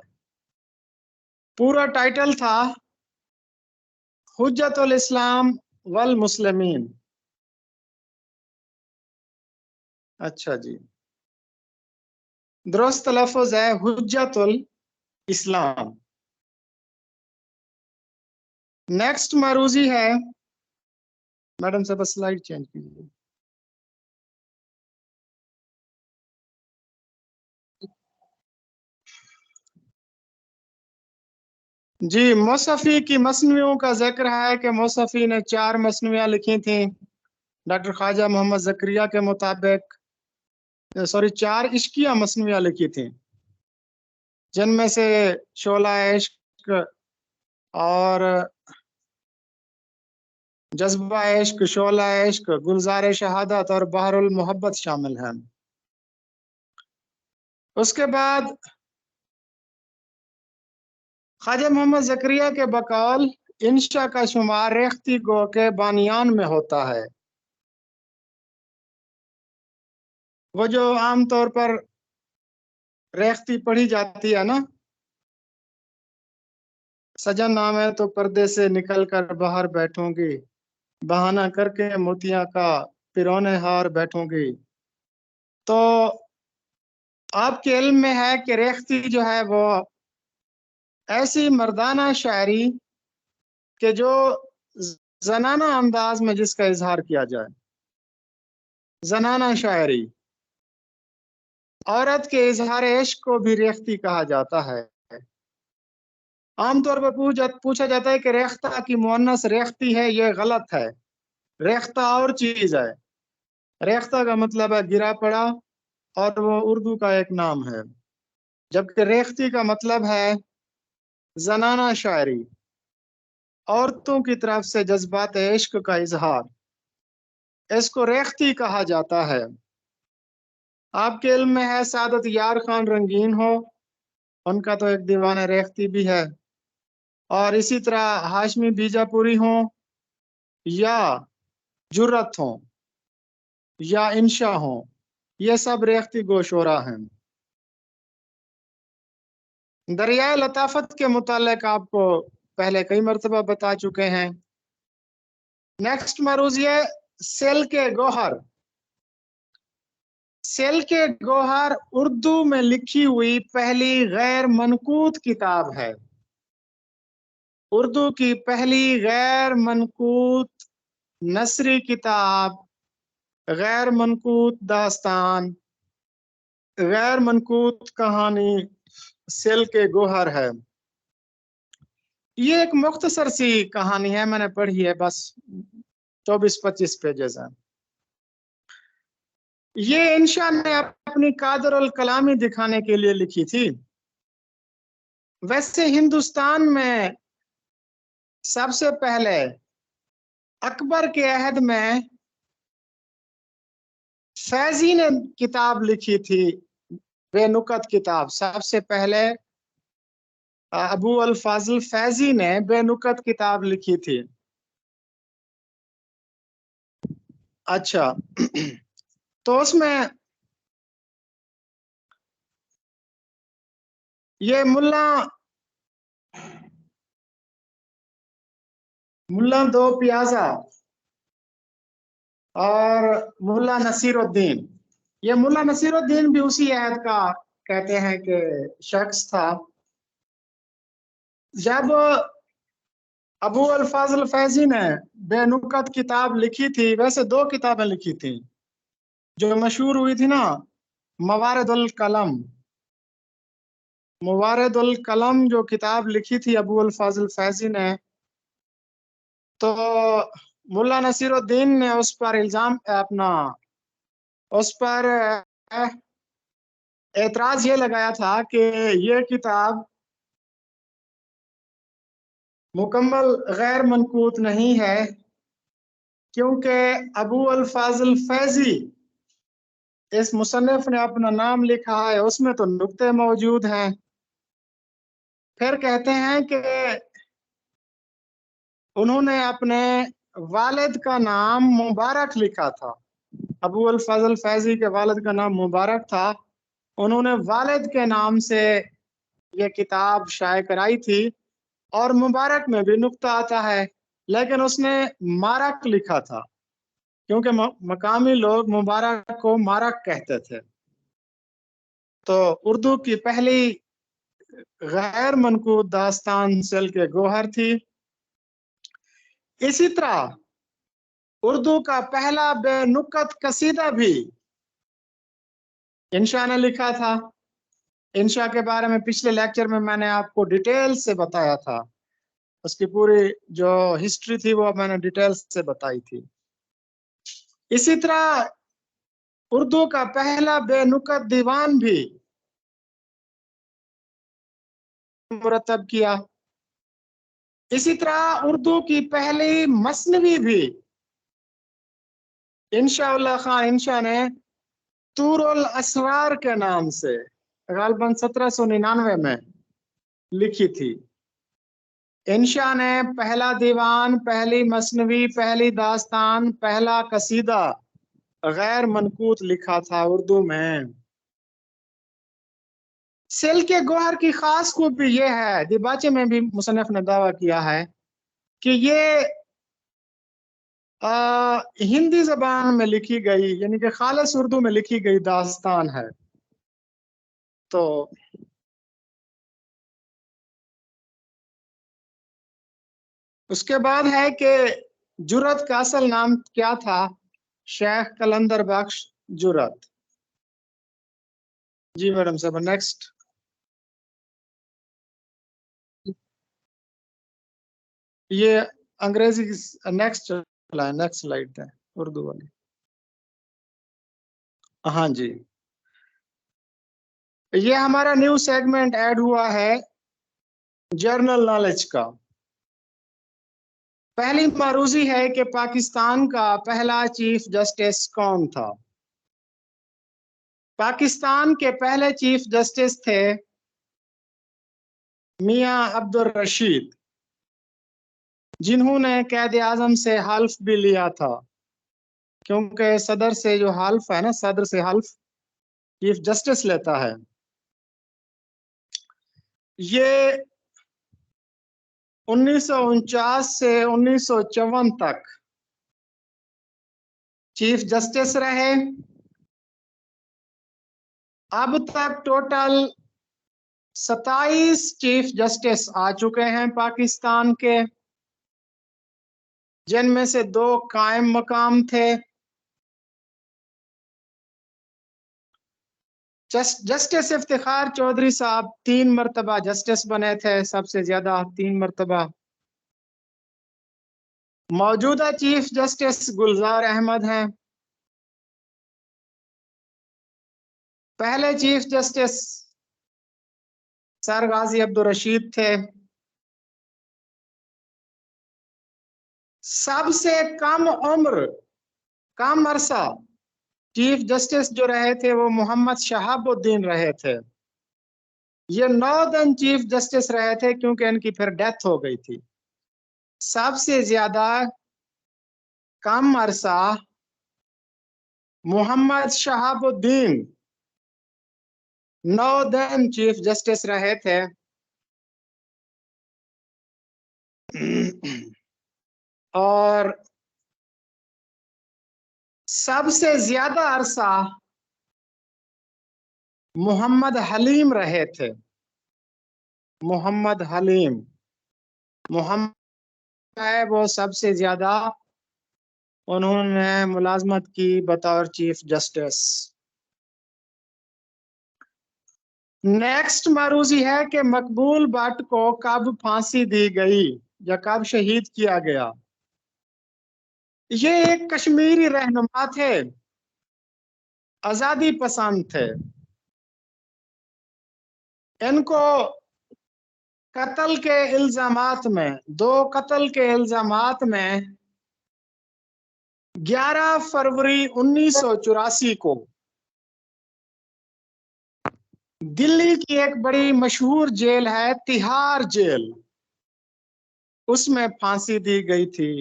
पूरा टाइटल था हुज्जतुल इस्लाम वल मुस्लिमीन। अच्छा जी, दुरुस्त लफ्ज़ है हुज्जतुल इस्लाम। नेक्स्ट मरूजी है, मैडम से बस स्लाइड चेंज कीजिए। जी, मौसफ़ी की मसनवियों का जिक्र है कि मौसफ़ी ने 4 मसनवियाँ लिखी थी। डॉक्टर ख्वाजा मोहम्मद ज़करिया के मुताबिक 4 इश्किया मसनवियाँ लिखी थी, जिनमें से शोला इश्क और जज्बा इश्क, शोला इश्क, गुलजार शहादत और बहरुल मोहब्बत शामिल हैं। उसके बाद ख्वाजा मोहम्मद ज़करिया के बकौल इंशा का शुमार रेख्ती गो के बानियान में होता है। वो जो आम तौर पर रेख्ती पढ़ी जाती है ना, सजन नाम है तो पर्दे से निकल कर बाहर बैठूंगी, बहाना करके मोतिया का पिरौने हार बैठूंगी। तो आपके इल्म में है कि रेख्ती जो है वो ऐसी मर्दाना शायरी कि जो जनाना अंदाज में जिसका इजहार किया जाए, जनाना शायरी। औरत के इजहार इश्क को भी रेख्ती कहा जाता है। आमतौर पर पूछा जाता है कि रेख्ता की मुअन्नस रेख्ती है, ये गलत है। रेख्ता और चीज है। रेख्ता का मतलब है गिरा पड़ा, और वो उर्दू का एक नाम है, जबकि रेख्ती का मतलब है जनाना शायरी, औरतों की तरफ से जज्बात इश्क का इजहार, इसको रेख्ती कहा जाता है। आपके इल्म में है सादत यार खान रंगीन हो, उनका तो एक दीवाना रेख्ती भी है। और इसी तरह हाशमी बीजापुरी हो, या जुर्रत हो, या इंशा हो, ये सब रेख्ती गोशोरा हैं। दरियाए लताफत के मुतालिक आपको पहले कई मरतबा बता चुके हैं। नेक्स्ट मरूजिए सेल के गोहर। सेल के गोहर उर्दू में लिखी हुई पहली गैर मनकूत किताब है। उर्दू की पहली गैर मनकूत नसरी किताब, गैर मनकूत दास्तान, गैर मनकूत कहानी सेल के गोहर है। ये एक मुख्तसर सी कहानी है, मैंने पढ़ी है, बस 24-25 पेजेस है। ये इंशा ने अपनी कादर अल कलामी दिखाने के लिए लिखी थी। वैसे हिंदुस्तान में सबसे पहले अकबर के अहद में फैजी ने किताब लिखी थी, बेनुकत किताब। सबसे पहले अबू अल फाजिल फैजी ने बेनुकत किताब लिखी थी। अच्छा, तो उसमें ये मुल्ला दो पियाजा और मुल्ला नसीरुद्दीन, ये मुल्ला नसीरुद्दीन भी उसी अहद का कहते हैं कि शख्स था। जब अबू अल फाजिल फैजी ने बेनुकत किताब लिखी थी, वैसे 2 किताबें लिखी थी जो मशहूर हुई थी ना, मवारिदुल कलम। मवारिदुल कलम जो किताब लिखी थी अबू अल फाजिल फैजी ने, तो मुल्ला नसीरुद्दीन ने उस पर इल्जाम अपना उस पर एतराज ये लगाया था कि ये किताब मुकम्मल गैर मनकूत नहीं है, क्योंकि अबू अल फाजिल फैजी इस मुसन्निफ ने अपना नाम लिखा है, उसमें तो नुक्ते मौजूद हैं। फिर कहते हैं कि उन्होंने अपने वालिद का नाम मुबारक लिखा था। अबू अल फजल फैजी के वालिद का नाम मुबारक था, उन्होंने वालिद के नाम से ये किताब शाये कराई थी। और मुबारक में भी नुक्ता आता है, लेकिन उसने मारक लिखा था, क्योंकि मकामी लोग मुबारक को मारक कहते थे। तो उर्दू की पहली गैर मनकूत दास्तान सेल के गोहर थी। इसी तरह उर्दू का पहला बेनुकत कसीदा भी इंशा ने लिखा था। इंशा के बारे में पिछले लेक्चर में मैंने आपको डिटेल से बताया था, उसकी पूरी जो हिस्ट्री थी वो मैंने डिटेल से बताई थी। इसी तरह उर्दू का पहला बेनुकत दीवान भी मुरतब किया। इसी तरह उर्दू की पहली मसनवी भी इंशाउल्लाह खान इंशा ने तूरुल असवार के नाम से गालबन 1799 में लिखी थी। इंशा ने पहला दीवान, पहली मसनवी, पहली दास्तान, पहला कसीदा गैर मनकूत लिखा था उर्दू में। सिल्क गोहर की खास खूबी ये है, दिबाचे में भी मुसन्निफ ने दावा किया है कि ये हिंदी जबान में लिखी गई, यानी कि खालिस उर्दू में लिखी गई दास्तान है। तो उसके बाद है कि जुरत का असल नाम क्या था? शेख कलंदर बख्श जुरत। जी मैडम साहब, नेक्स्ट। ये अंग्रेजी नेक्स्ट नेक्स्ट स्लाइड है, उर्दू वाली। हाँ जी, ये हमारा न्यू सेगमेंट ऐड हुआ है जर्नल नॉलेज का। पहली मारूजी है कि पाकिस्तान का पहला चीफ जस्टिस कौन था? पाकिस्तान के पहले चीफ जस्टिस थे मियां अब्दुल रशीद, जिन्होंने कैद आजम से हल्फ भी लिया था, क्योंकि सदर से जो हल्फ है ना, सदर से हल्फ चीफ जस्टिस लेता है। ये 1949 से 1954 तक चीफ जस्टिस रहे। अब तक टोटल 27 चीफ जस्टिस आ चुके हैं पाकिस्तान के, जिनमें से 2 कायम मकाम थे। जस्टिस इफ्तिखार चौधरी साहब 3 मरतबा जस्टिस बने थे, सबसे ज्यादा 3 मरतबा। मौजूदा चीफ जस्टिस गुलजार अहमद हैं। पहले चीफ जस्टिस सर गाजी अब्दुल रशीद थे। सबसे कम उम्र, कम अरसा चीफ जस्टिस जो रहे थे वो मोहम्मद शहाबुद्दीन रहे थे। ये 9 दिन चीफ जस्टिस रहे थे, क्योंकि इनकी फिर डेथ हो गई थी। सबसे ज्यादा कम अरसा मोहम्मद शहाबुद्दीन 9 दिन चीफ जस्टिस रहे थे। और सबसे ज्यादा अरसा मोहम्मद हलीम रहे थे। मोहम्मद हलीम, मोहम्मद है वो सबसे ज्यादा उन्होंने मुलाजमत की बतौर चीफ जस्टिस। नेक्स्ट मारूजी है कि मकबूल भट्ट को कब फांसी दी गई या कब शहीद किया गया? ये एक कश्मीरी रहनुमा थे, आजादी पसंद थे। इनको कत्ल के इल्जामात में, 2 कत्ल के इल्जामात में 11 फरवरी 1984 को दिल्ली की एक बड़ी मशहूर जेल है तिहाड़ जेल, उसमें फांसी दी गई थी।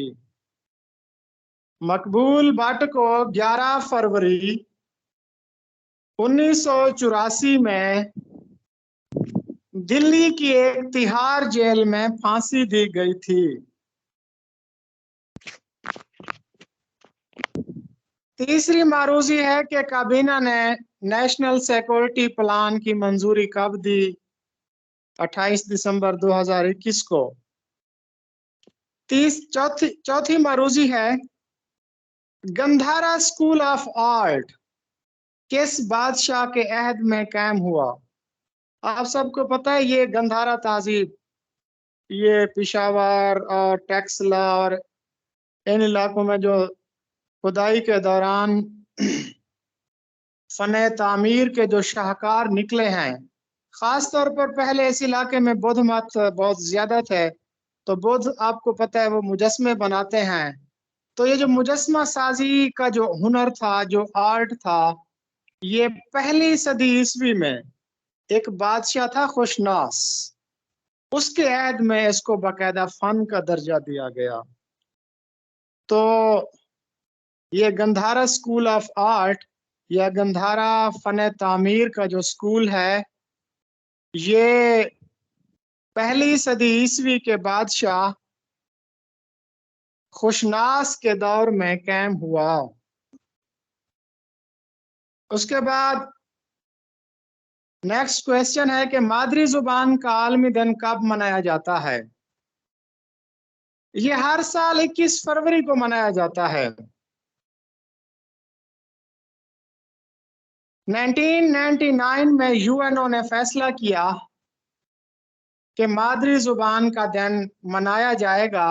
मकबूल भट्ट को 11 फरवरी 1984 में दिल्ली की एक तिहाड़ जेल में फांसी दी गई थी। तीसरी मारूजी है कि काबीना ने नेशनल सिक्योरिटी प्लान की मंजूरी कब दी? 28 दिसंबर 2021 को। चौथी मारूजी है गंधारा स्कूल ऑफ आर्ट किस बादशाह के अहद में कायम हुआ? आप सबको पता है ये गंधारा तहजीब, ये पिशावर और टेक्सला और इन इलाकों में जो खुदाई के दौरान फने तामीर के जो शाहकार निकले हैं, खास तौर पर पहले इस इलाके में बुद्ध मत बहुत ज्यादा थे। तो बुद्ध आपको पता है वो मुजस्मे बनाते हैं। तो ये जो मुजस्मा साजी का जो हुनर था, जो आर्ट था, ये 1ली सदी ईस्वी में एक बादशाह था खुशनास, उसके अहद में इसको बाकायदा फन का दर्जा दिया गया। तो ये गंधारा स्कूल ऑफ आर्ट या गंधारा फन तामीर का जो स्कूल है, ये पहली सदी ईस्वी के बादशाह खुशनास के दौर में कायम हुआ। उसके बाद नेक्स्ट क्वेश्चन है कि मादरी जुबान का आलमी दिन कब मनाया जाता है? ये हर साल 21 फरवरी को मनाया जाता है। 1999 में यूएनओ ने फैसला किया कि मादरी जुबान का दिन मनाया जाएगा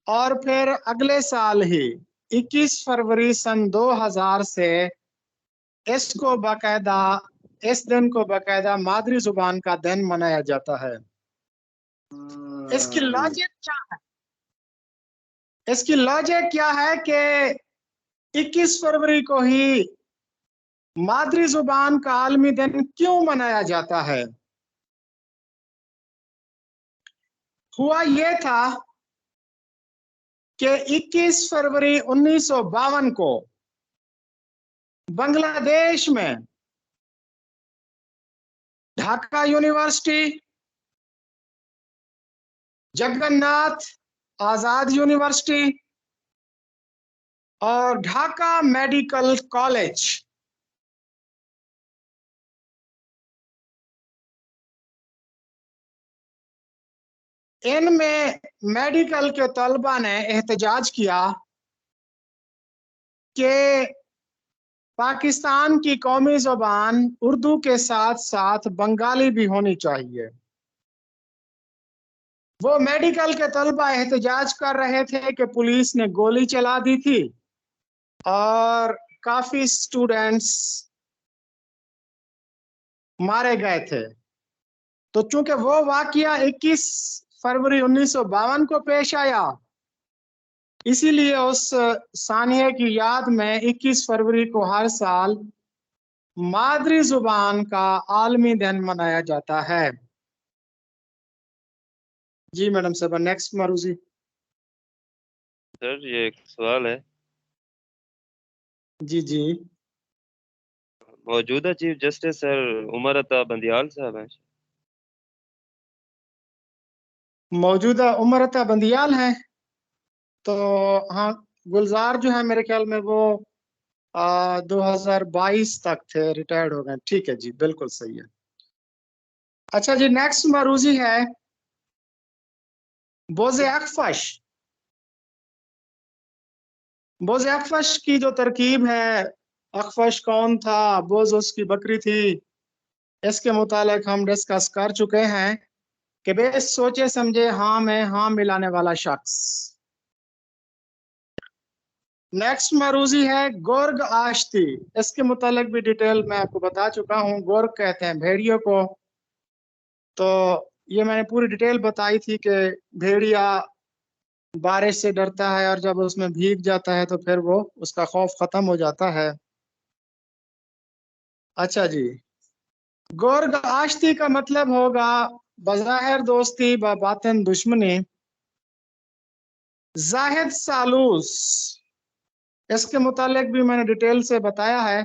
और फिर अगले साल ही 21 फरवरी सन 2000 से इसको बाकायदा इस दिन को बाकायदा मादरी जुबान का दिन मनाया जाता है। इसकी लॉजिक क्या है? इसकी लॉजिक क्या है कि 21 फरवरी को ही मादरी जुबान का आलमी दिन क्यों मनाया जाता है? हुआ यह था कि 21 फरवरी 1952 को बांग्लादेश में ढाका यूनिवर्सिटी, जगन्नाथ आजाद यूनिवर्सिटी और ढाका मेडिकल कॉलेज इनमें मेडिकल के तलबा ने एहतजाज किया कि पाकिस्तान की कौमी ज़ुबान उर्दू के साथ साथ बंगाली भी होनी चाहिए। वो मेडिकल के तलबा एहतजाज कर रहे थे कि पुलिस ने गोली चला दी थी और काफी स्टूडेंट्स मारे गए थे। तो चूंकि वो वाकया 21 फरवरी 1952 को पेश आया, इसीलिए उस सानिया की याद में 21 फरवरी को हर साल मादरी जुबान का आलमी दिन मनाया जाता है। जी मैडम साहब, नेक्स्ट मारूजी। सर ये एक सवाल है, जी जी। मौजूदा chief justice sir Umar Ata Bandial साहब हैं? मौजूदा उमर अता बंदियाल हैं, तो हाँ गुलजार जो है मेरे ख्याल में वो 2022 तक थे, रिटायर्ड हो गए। ठीक है जी, बिल्कुल सही है। अच्छा जी, नेक्स्ट मरूजी है बोझे अखफश। बोझे अखफश की जो तरकीब है, अखफश कौन था, बोझ उसकी बकरी थी, इसके मुतालिक हम डिस्कस कर चुके हैं कि बेस सोचे समझे हाँ में हाँ मिलाने वाला शख्स। नेक्स्ट मरूजी है गोर्ग आश्ती। इसके मुतालिक भी डिटेल मैं आपको बता चुका हूँ। गोर्ग कहते हैं भेड़ियों को। तो ये मैंने पूरी डिटेल बताई थी कि भेड़िया बारिश से डरता है और जब उसमें भीग जाता है तो फिर वो उसका खौफ खत्म हो जाता है। अच्छा जी, गोर्ग आश्ती का मतलब होगा बज़ाहिर दोस्ती व बातिन दुश्मनी। जाहिद सालूस, इसके मुतालिक भी मैंने डिटेल से बताया है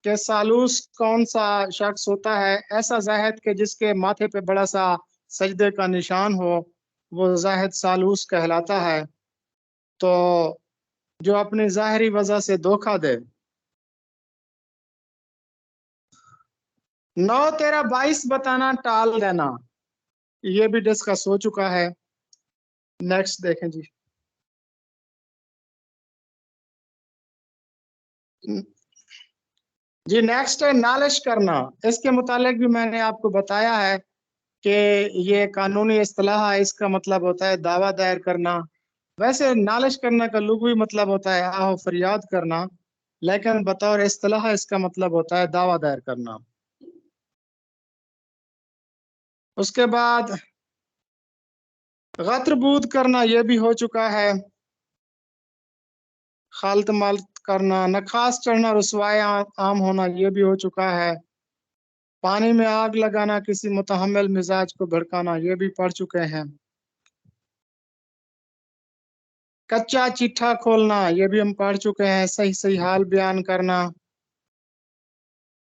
कि सालूस कौन सा शख्स होता है। ऐसा जाहिद के जिसके माथे पे बड़ा सा सजदे का निशान हो, वो जाहिद सालूस कहलाता है। तो जो अपनी जाहिरी वजह से धोखा दे। 9 13 22 बताना टाल देना, ये भी डिस्कस हो चुका है। नेक्स्ट देखें जी। जी नेक्स्ट है नालिश करना। इसके मुतालिक भी मैंने आपको बताया है कि ये कानूनी इस्तिलाह है। इसका मतलब होता है दावा दायर करना। वैसे नालिश करने का लुग़वी मतलब होता है आहो फरियाद करना, लेकिन बतौर इस्तिलाह इसका मतलब होता है दावा दायर करना। उसके बाद गत्रबूद करना, यह भी हो चुका है। खालत मालत करना, नखास चढ़ना, रुसवाए आम होना, यह भी हो चुका है। पानी में आग लगाना, किसी मुतहम्मिल मिजाज को भड़काना, ये भी पढ़ चुके हैं। कच्चा चिट्ठा खोलना, ये भी हम पढ़ चुके हैं। सही सही हाल बयान करना।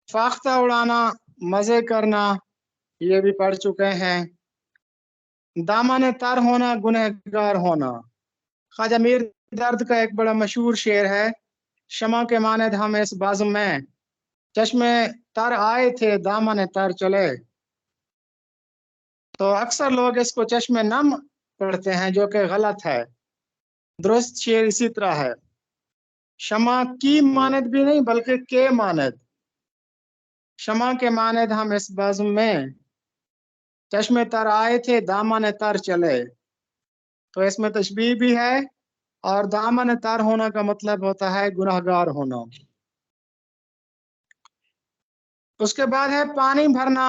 फाख्ता उड़ाना, मजे करना, ये भी पढ़ चुके हैं। दामन तर होना, गुनहगार होना। ख्वाजा मीर दर्द का एक बड़ा मशहूर शेर है, शमा के मानद हम इस बाज़म में, चश्मे तर आए थे दामन तर चले। तो अक्सर लोग इसको चश्मे नम पढ़ते हैं, जो कि गलत है। दुरुस्त शेर इसी तरह है, शमा की मानद भी नहीं बल्कि के मानद। शमा के मानद हम इस बाज़म में, चश्मे तर आए थे दामन तर चले। तो इसमें तशबीह भी है, और दामन तर होना का मतलब होता है गुनहगार होना। उसके बाद है पानी भरना,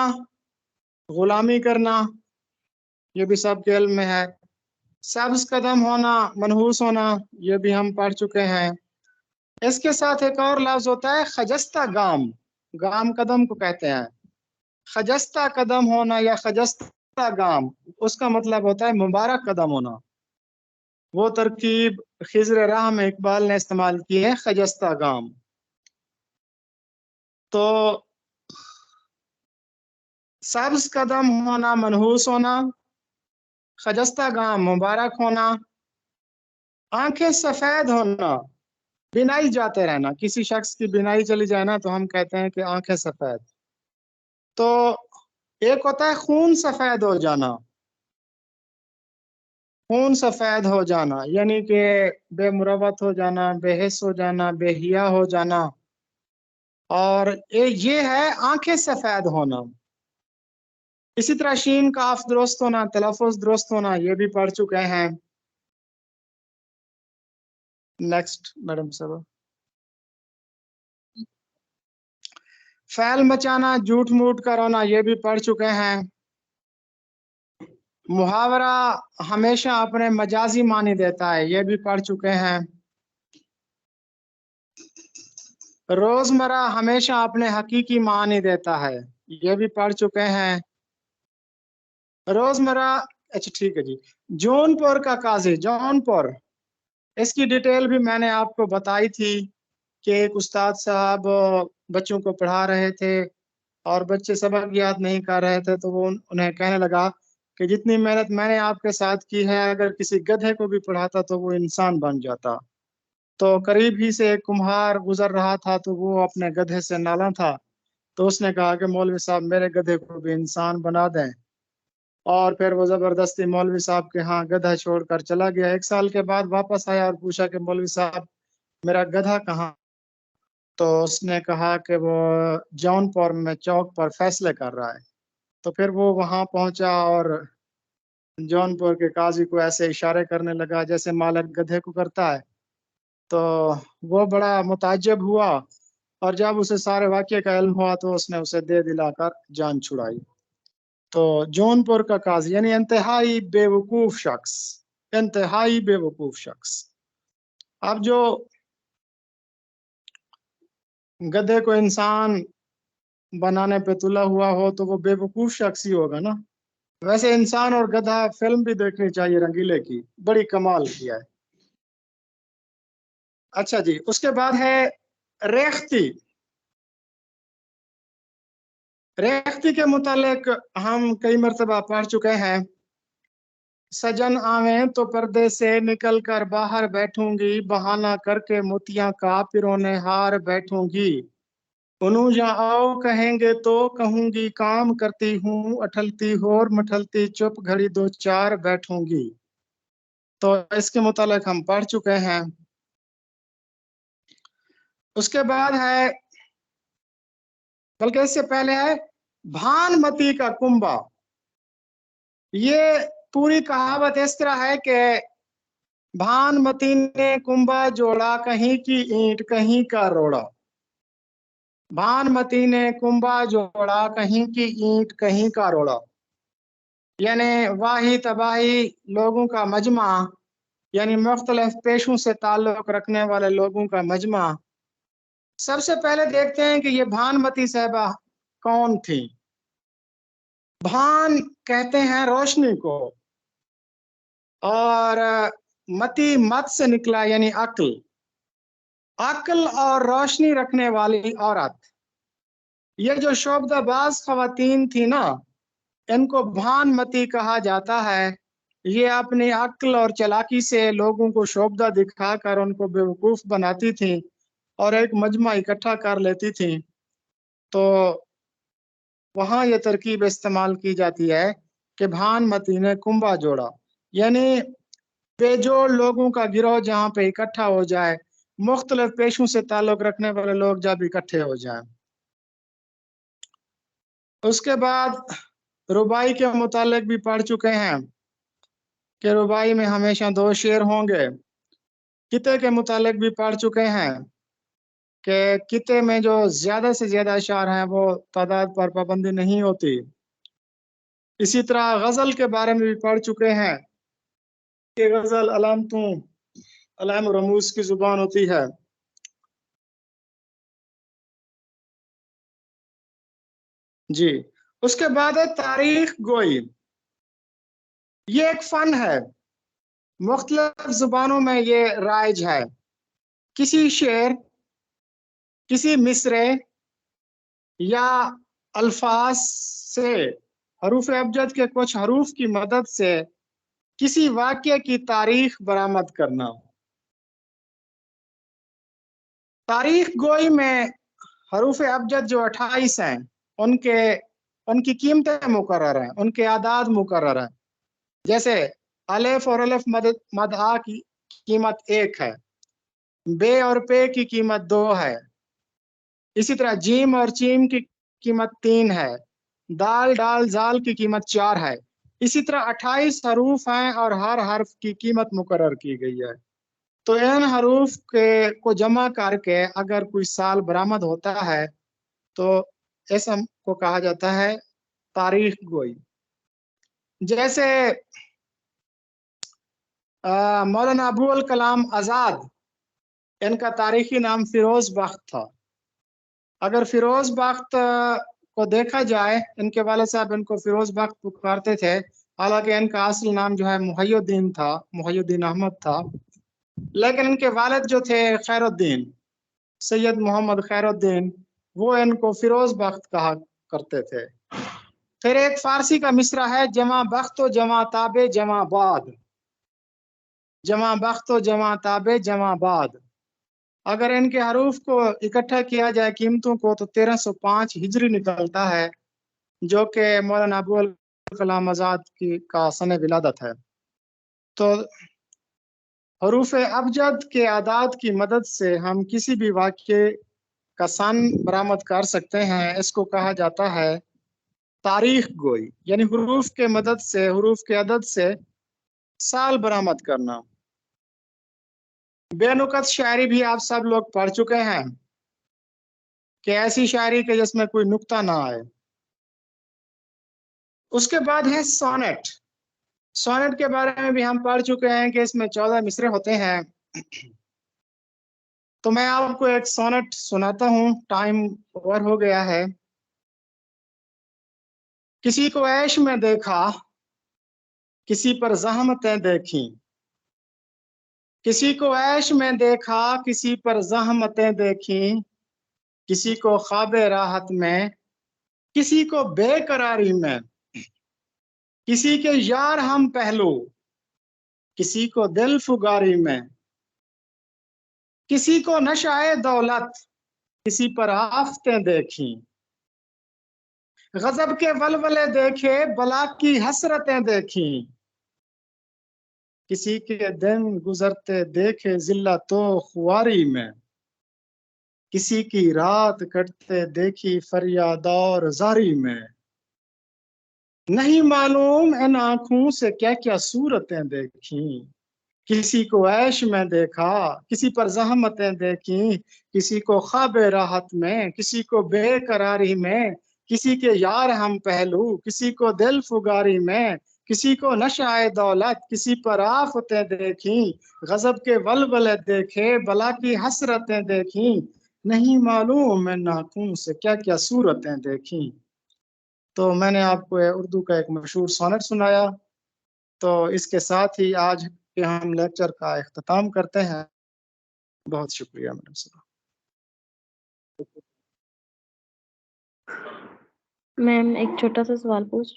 गुलामी करना, ये भी सबके इल्म में है। सब्ज कदम होना, मनहूस होना, ये भी हम पढ़ चुके हैं। इसके साथ एक और लफ्ज होता है खजस्ता गाम। गाम कदम को कहते हैं। खजस्ता कदम होना या खजस्ता गाम, उसका मतलब होता है मुबारक कदम होना। वो तरकीब खिज़्र राह में इकबाल ने इस्तेमाल की है, खजस्ता गाम। तो सब्ज कदम होना, मनहूस होना, खजस्ता गाम मुबारक होना, आंखें सफेद होना, बिनाई जाते रहना। किसी शख्स की बिनाई चली जाए ना तो हम कहते हैं कि आंखें सफेद। तो एक होता है खून सफेद हो जाना। खून सफेद हो जाना यानी कि बेमुरवत हो जाना, बेहिस हो जाना, बेहिया हो जाना। और ये है आंखें सफेद होना। इसी तरह शीन काफ दुरुस्त होना, तलफ़ुज़ दुरुस्त होना, ये भी पढ़ चुके हैं। नेक्स्ट मैडम साहब। फैल मचाना, झूठ मूठ का रोना, ये भी पढ़ चुके हैं। मुहावरा हमेशा अपने मजाजी मानी देता है, ये भी पढ़ चुके हैं। रोजमर्रा हमेशा अपने हकीकी मानी देता है, ये भी पढ़ चुके हैं। रोजमर्रा, अच्छा ठीक है जी। जौनपुर का काजी, जौनपुर, इसकी डिटेल भी मैंने आपको बताई थी कि एक उस्ताद साहब बच्चों को पढ़ा रहे थे और बच्चे सबक याद नहीं कर रहे थे, तो वो उन्हें कहने लगा कि जितनी मेहनत मैंने आपके साथ की है, अगर किसी गधे को भी पढ़ाता तो वो इंसान बन जाता। तो करीब ही से एक कुम्हार गुजर रहा था, तो वो अपने गधे से नाला था। तो उसने कहा कि मौलवी साहब मेरे गधे को भी इंसान बना दें। और फिर वो जबरदस्ती मौलवी साहब के यहाँ गधा छोड़कर चला गया। 1 साल के बाद वापस आया और पूछा कि मौलवी साहब मेरा गधा कहाँ? तो उसने कहा कि वो जौनपुर में चौक पर फैसले कर रहा है। तो फिर वो वहां पहुंचा और जौनपुर के काजी को ऐसे इशारे करने लगा जैसे मालिक गधे को करता है। तो वो बड़ा मुताज्जब हुआ, और जब उसे सारे वाक़ये का इल्म हुआ तो उसने उसे दे दिलाकर जान छुड़ाई। तो जौनपुर का काजी यानी इंतहाई बेवकूफ शख्स, इंतहाई बेवकूफ शख्स। अब जो गधे को इंसान बनाने पे तुला हुआ हो तो वो बेवकूफ शख्स ही होगा ना। वैसे इंसान और गधा फिल्म भी देखनी चाहिए रंगीले की, बड़ी कमाल किया है। अच्छा जी, उसके बाद है रेख्ती। रेख्ती के मुतालिक हम कई मरतबा पढ़ चुके हैं। सजन आवे तो पर्दे से निकल कर बाहर बैठूंगी, बहाना करके मोतियां का पिरोने हार बैठूंगी। उन्हों आओ कहेंगे तो कहूंगी, काम करती हूँ अठलती होर मठलती चुप घड़ी दो चार बैठूंगी। तो इसके मुतालिक हम पढ़ चुके हैं। उसके बाद है, बल्कि इससे पहले है भानमती का कुंभा। ये पूरी कहावत इस तरह है कि भानमती ने कुंभा जोड़ा, कहीं की ईंट कहीं का रोड़ा। भानमती ने कुंभा जोड़ा, कहीं की ईंट कहीं का रोड़ा। यानी वाही तबाही लोगों का मजमा, यानी मुख्तलिफ पेशों से ताल्लुक रखने वाले लोगों का मजमा। सबसे पहले देखते हैं कि ये भानमती साहबा कौन थी। भान कहते हैं रोशनी को, और मती मत से निकला यानी अक्ल, अक्ल और रोशनी रखने वाली औरत। ये जो शोबदाबाज खवातीन थी ना, इनको भानमती कहा जाता है। ये अपनी अक्ल और चालाकी से लोगों को शोबदा दिखाकर उनको बेवकूफ बनाती थी और एक मजमा इकट्ठा कर लेती थी। तो वहां ये तरकीब इस्तेमाल की जाती है कि भानमती ने कुंभा जोड़ा, यानी बेजोड़ लोगों का गिरोह जहां पे इकट्ठा हो जाए, मुख्तलिफ पेशों से ताल्लुक रखने वाले लोग जब इकट्ठे हो जाएं। उसके बाद रुबाई के मुतालिक भी पढ़ चुके हैं कि रुबाई में हमेशा 2 शेर होंगे। किते के मुतालिक भी पढ़ चुके हैं कि किते में जो ज्यादा से ज्यादा अशार हैं वो तादाद पर पाबंदी नहीं होती। इसी तरह गजल के बारे में भी पढ़ चुके हैं कि गजल अलामतों अलाम रमूज की जुबान होती है। जी, उसके बाद है तारीख गोई। ये एक फन है, मुख्तलिफ जुबानों में ये राइज है। किसी शेर, किसी मिसरे या अल्फाज से हरूफ अबजद के कुछ हरूफ की मदद से किसी वाक्य की तारीख बरामद करना। तारीख गोई में हरूफ अबजद जो 28 हैं, उनकी कीमतें मुकर्रर हैं, उनके आदाद मुकर्रर हैं। जैसे अलिफ और अलिफ मद आ की कीमत 1 है, बे और पे की कीमत 2 है। इसी तरह जीम और चीम की कीमत 3 है, दाल डाल जाल की कीमत 4 है। इसी तरह 28 हरूफ हैं और हर हर्फ की कीमत मुकर्रर की गई है। तो इन हरूफ के को जमा करके अगर कोई साल बरामद होता है तो इसम को कहा जाता है तारीख गोई। जैसे मौलाना अबू अल कलाम आजाद, इनका तारीखी नाम फिरोज बख्त था। अगर फिरोज बख्त को देखा जाए, इनके वाले साहब इनको फिरोज बख्त पुकारते थे, हालांकि इनका असल नाम जो है मुहय्युद्दीन था, मुहय्युद्दीन अहमद था। लेकिन इनके वालिद जो थे खैरुद्दीन, सैयद मोहम्मद खैरुद्दीन, वो इनको फिरोज बख्त कहा करते थे। फिर एक फारसी का मिसरा है, जमा बख्तो जमा ताबे जमा बाद, जमा बख्तो जमा ताबे जमा बाद। अगर इनके हरूफ को इकट्ठा किया जाए कीमतों को तो 1305 हिजरी निकलता है, जो कि मौलाना अबू अल कलाम आजाद की का सन विलादत है। तो हरूफ अबजद के आदाद की मदद से हम किसी भी वाक्य का सन बरामद कर सकते हैं। इसको कहा जाता है तारीख गोई, यानी हरूफ के मदद से, हरूफ के अदद से साल बरामद करना। बेनुकत शायरी भी आप सब लोग पढ़ चुके हैं कि ऐसी शायरी के जिसमें कोई नुक्ता ना आए। उसके बाद है सोनेट। सोनेट के बारे में भी हम पढ़ चुके हैं कि इसमें 14 मिसरे होते हैं। तो मैं आपको एक सोनेट सुनाता हूँ, टाइम ओवर हो गया है। किसी को ऐश में देखा, किसी पर जहमतें देखी, किसी को ऐश में देखा, किसी पर जहमतें देखी, किसी को ख्वाबे राहत में, किसी को बेकरारी में, किसी के यार हम पहलू, किसी को दिल फुगारी में, किसी को नशाए दौलत, किसी पर आफतें देखी, गजब के वलवले देखे, बला की हसरतें देखी, किसी के दिन गुजरते देखे जिल्लतो खुआरी में, किसी की रात कटते देखी फरियाद और जारी में। नहीं मालूम इन आंखों से क्या क्या सूरतें देखी, किसी को ऐश में देखा, किसी पर जहमतें देखी, किसी को ख्वाबे राहत में, किसी को बेकरारी में, किसी के यार हम पहलू, किसी को दिल फुगारी में, किसी को नशाए दौलत, किसी पर आफतें देखी, गजब के वलवले देखे, बला की हसरतें देखी, नहीं मालूम इन आंखों से क्या क्या सूरतें देखी। तो मैंने आपको उर्दू का एक मशहूर सोनेट सुनाया। तो इसके साथ ही आज कि हम लेक्चर का इख्तिताम करते हैं। बहुत शुक्रिया मैडम साहब। मैम एक छोटा सा सवाल पूछ।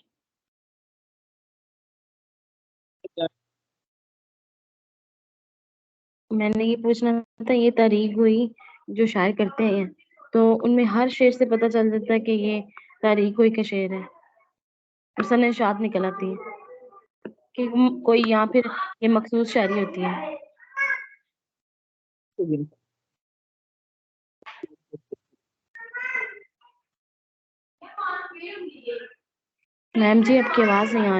मैंने ये पूछना था, ये तारीख हुई जो शायर करते हैं तो उनमें हर शेर से पता चल जाता है कि ये तारीख हुई का शेर है, और सने शाद निकल आती है कि कोई यहाँ फिर ये मखसूस शायरी होती है। मैम जी आपकी आवाज नहीं आ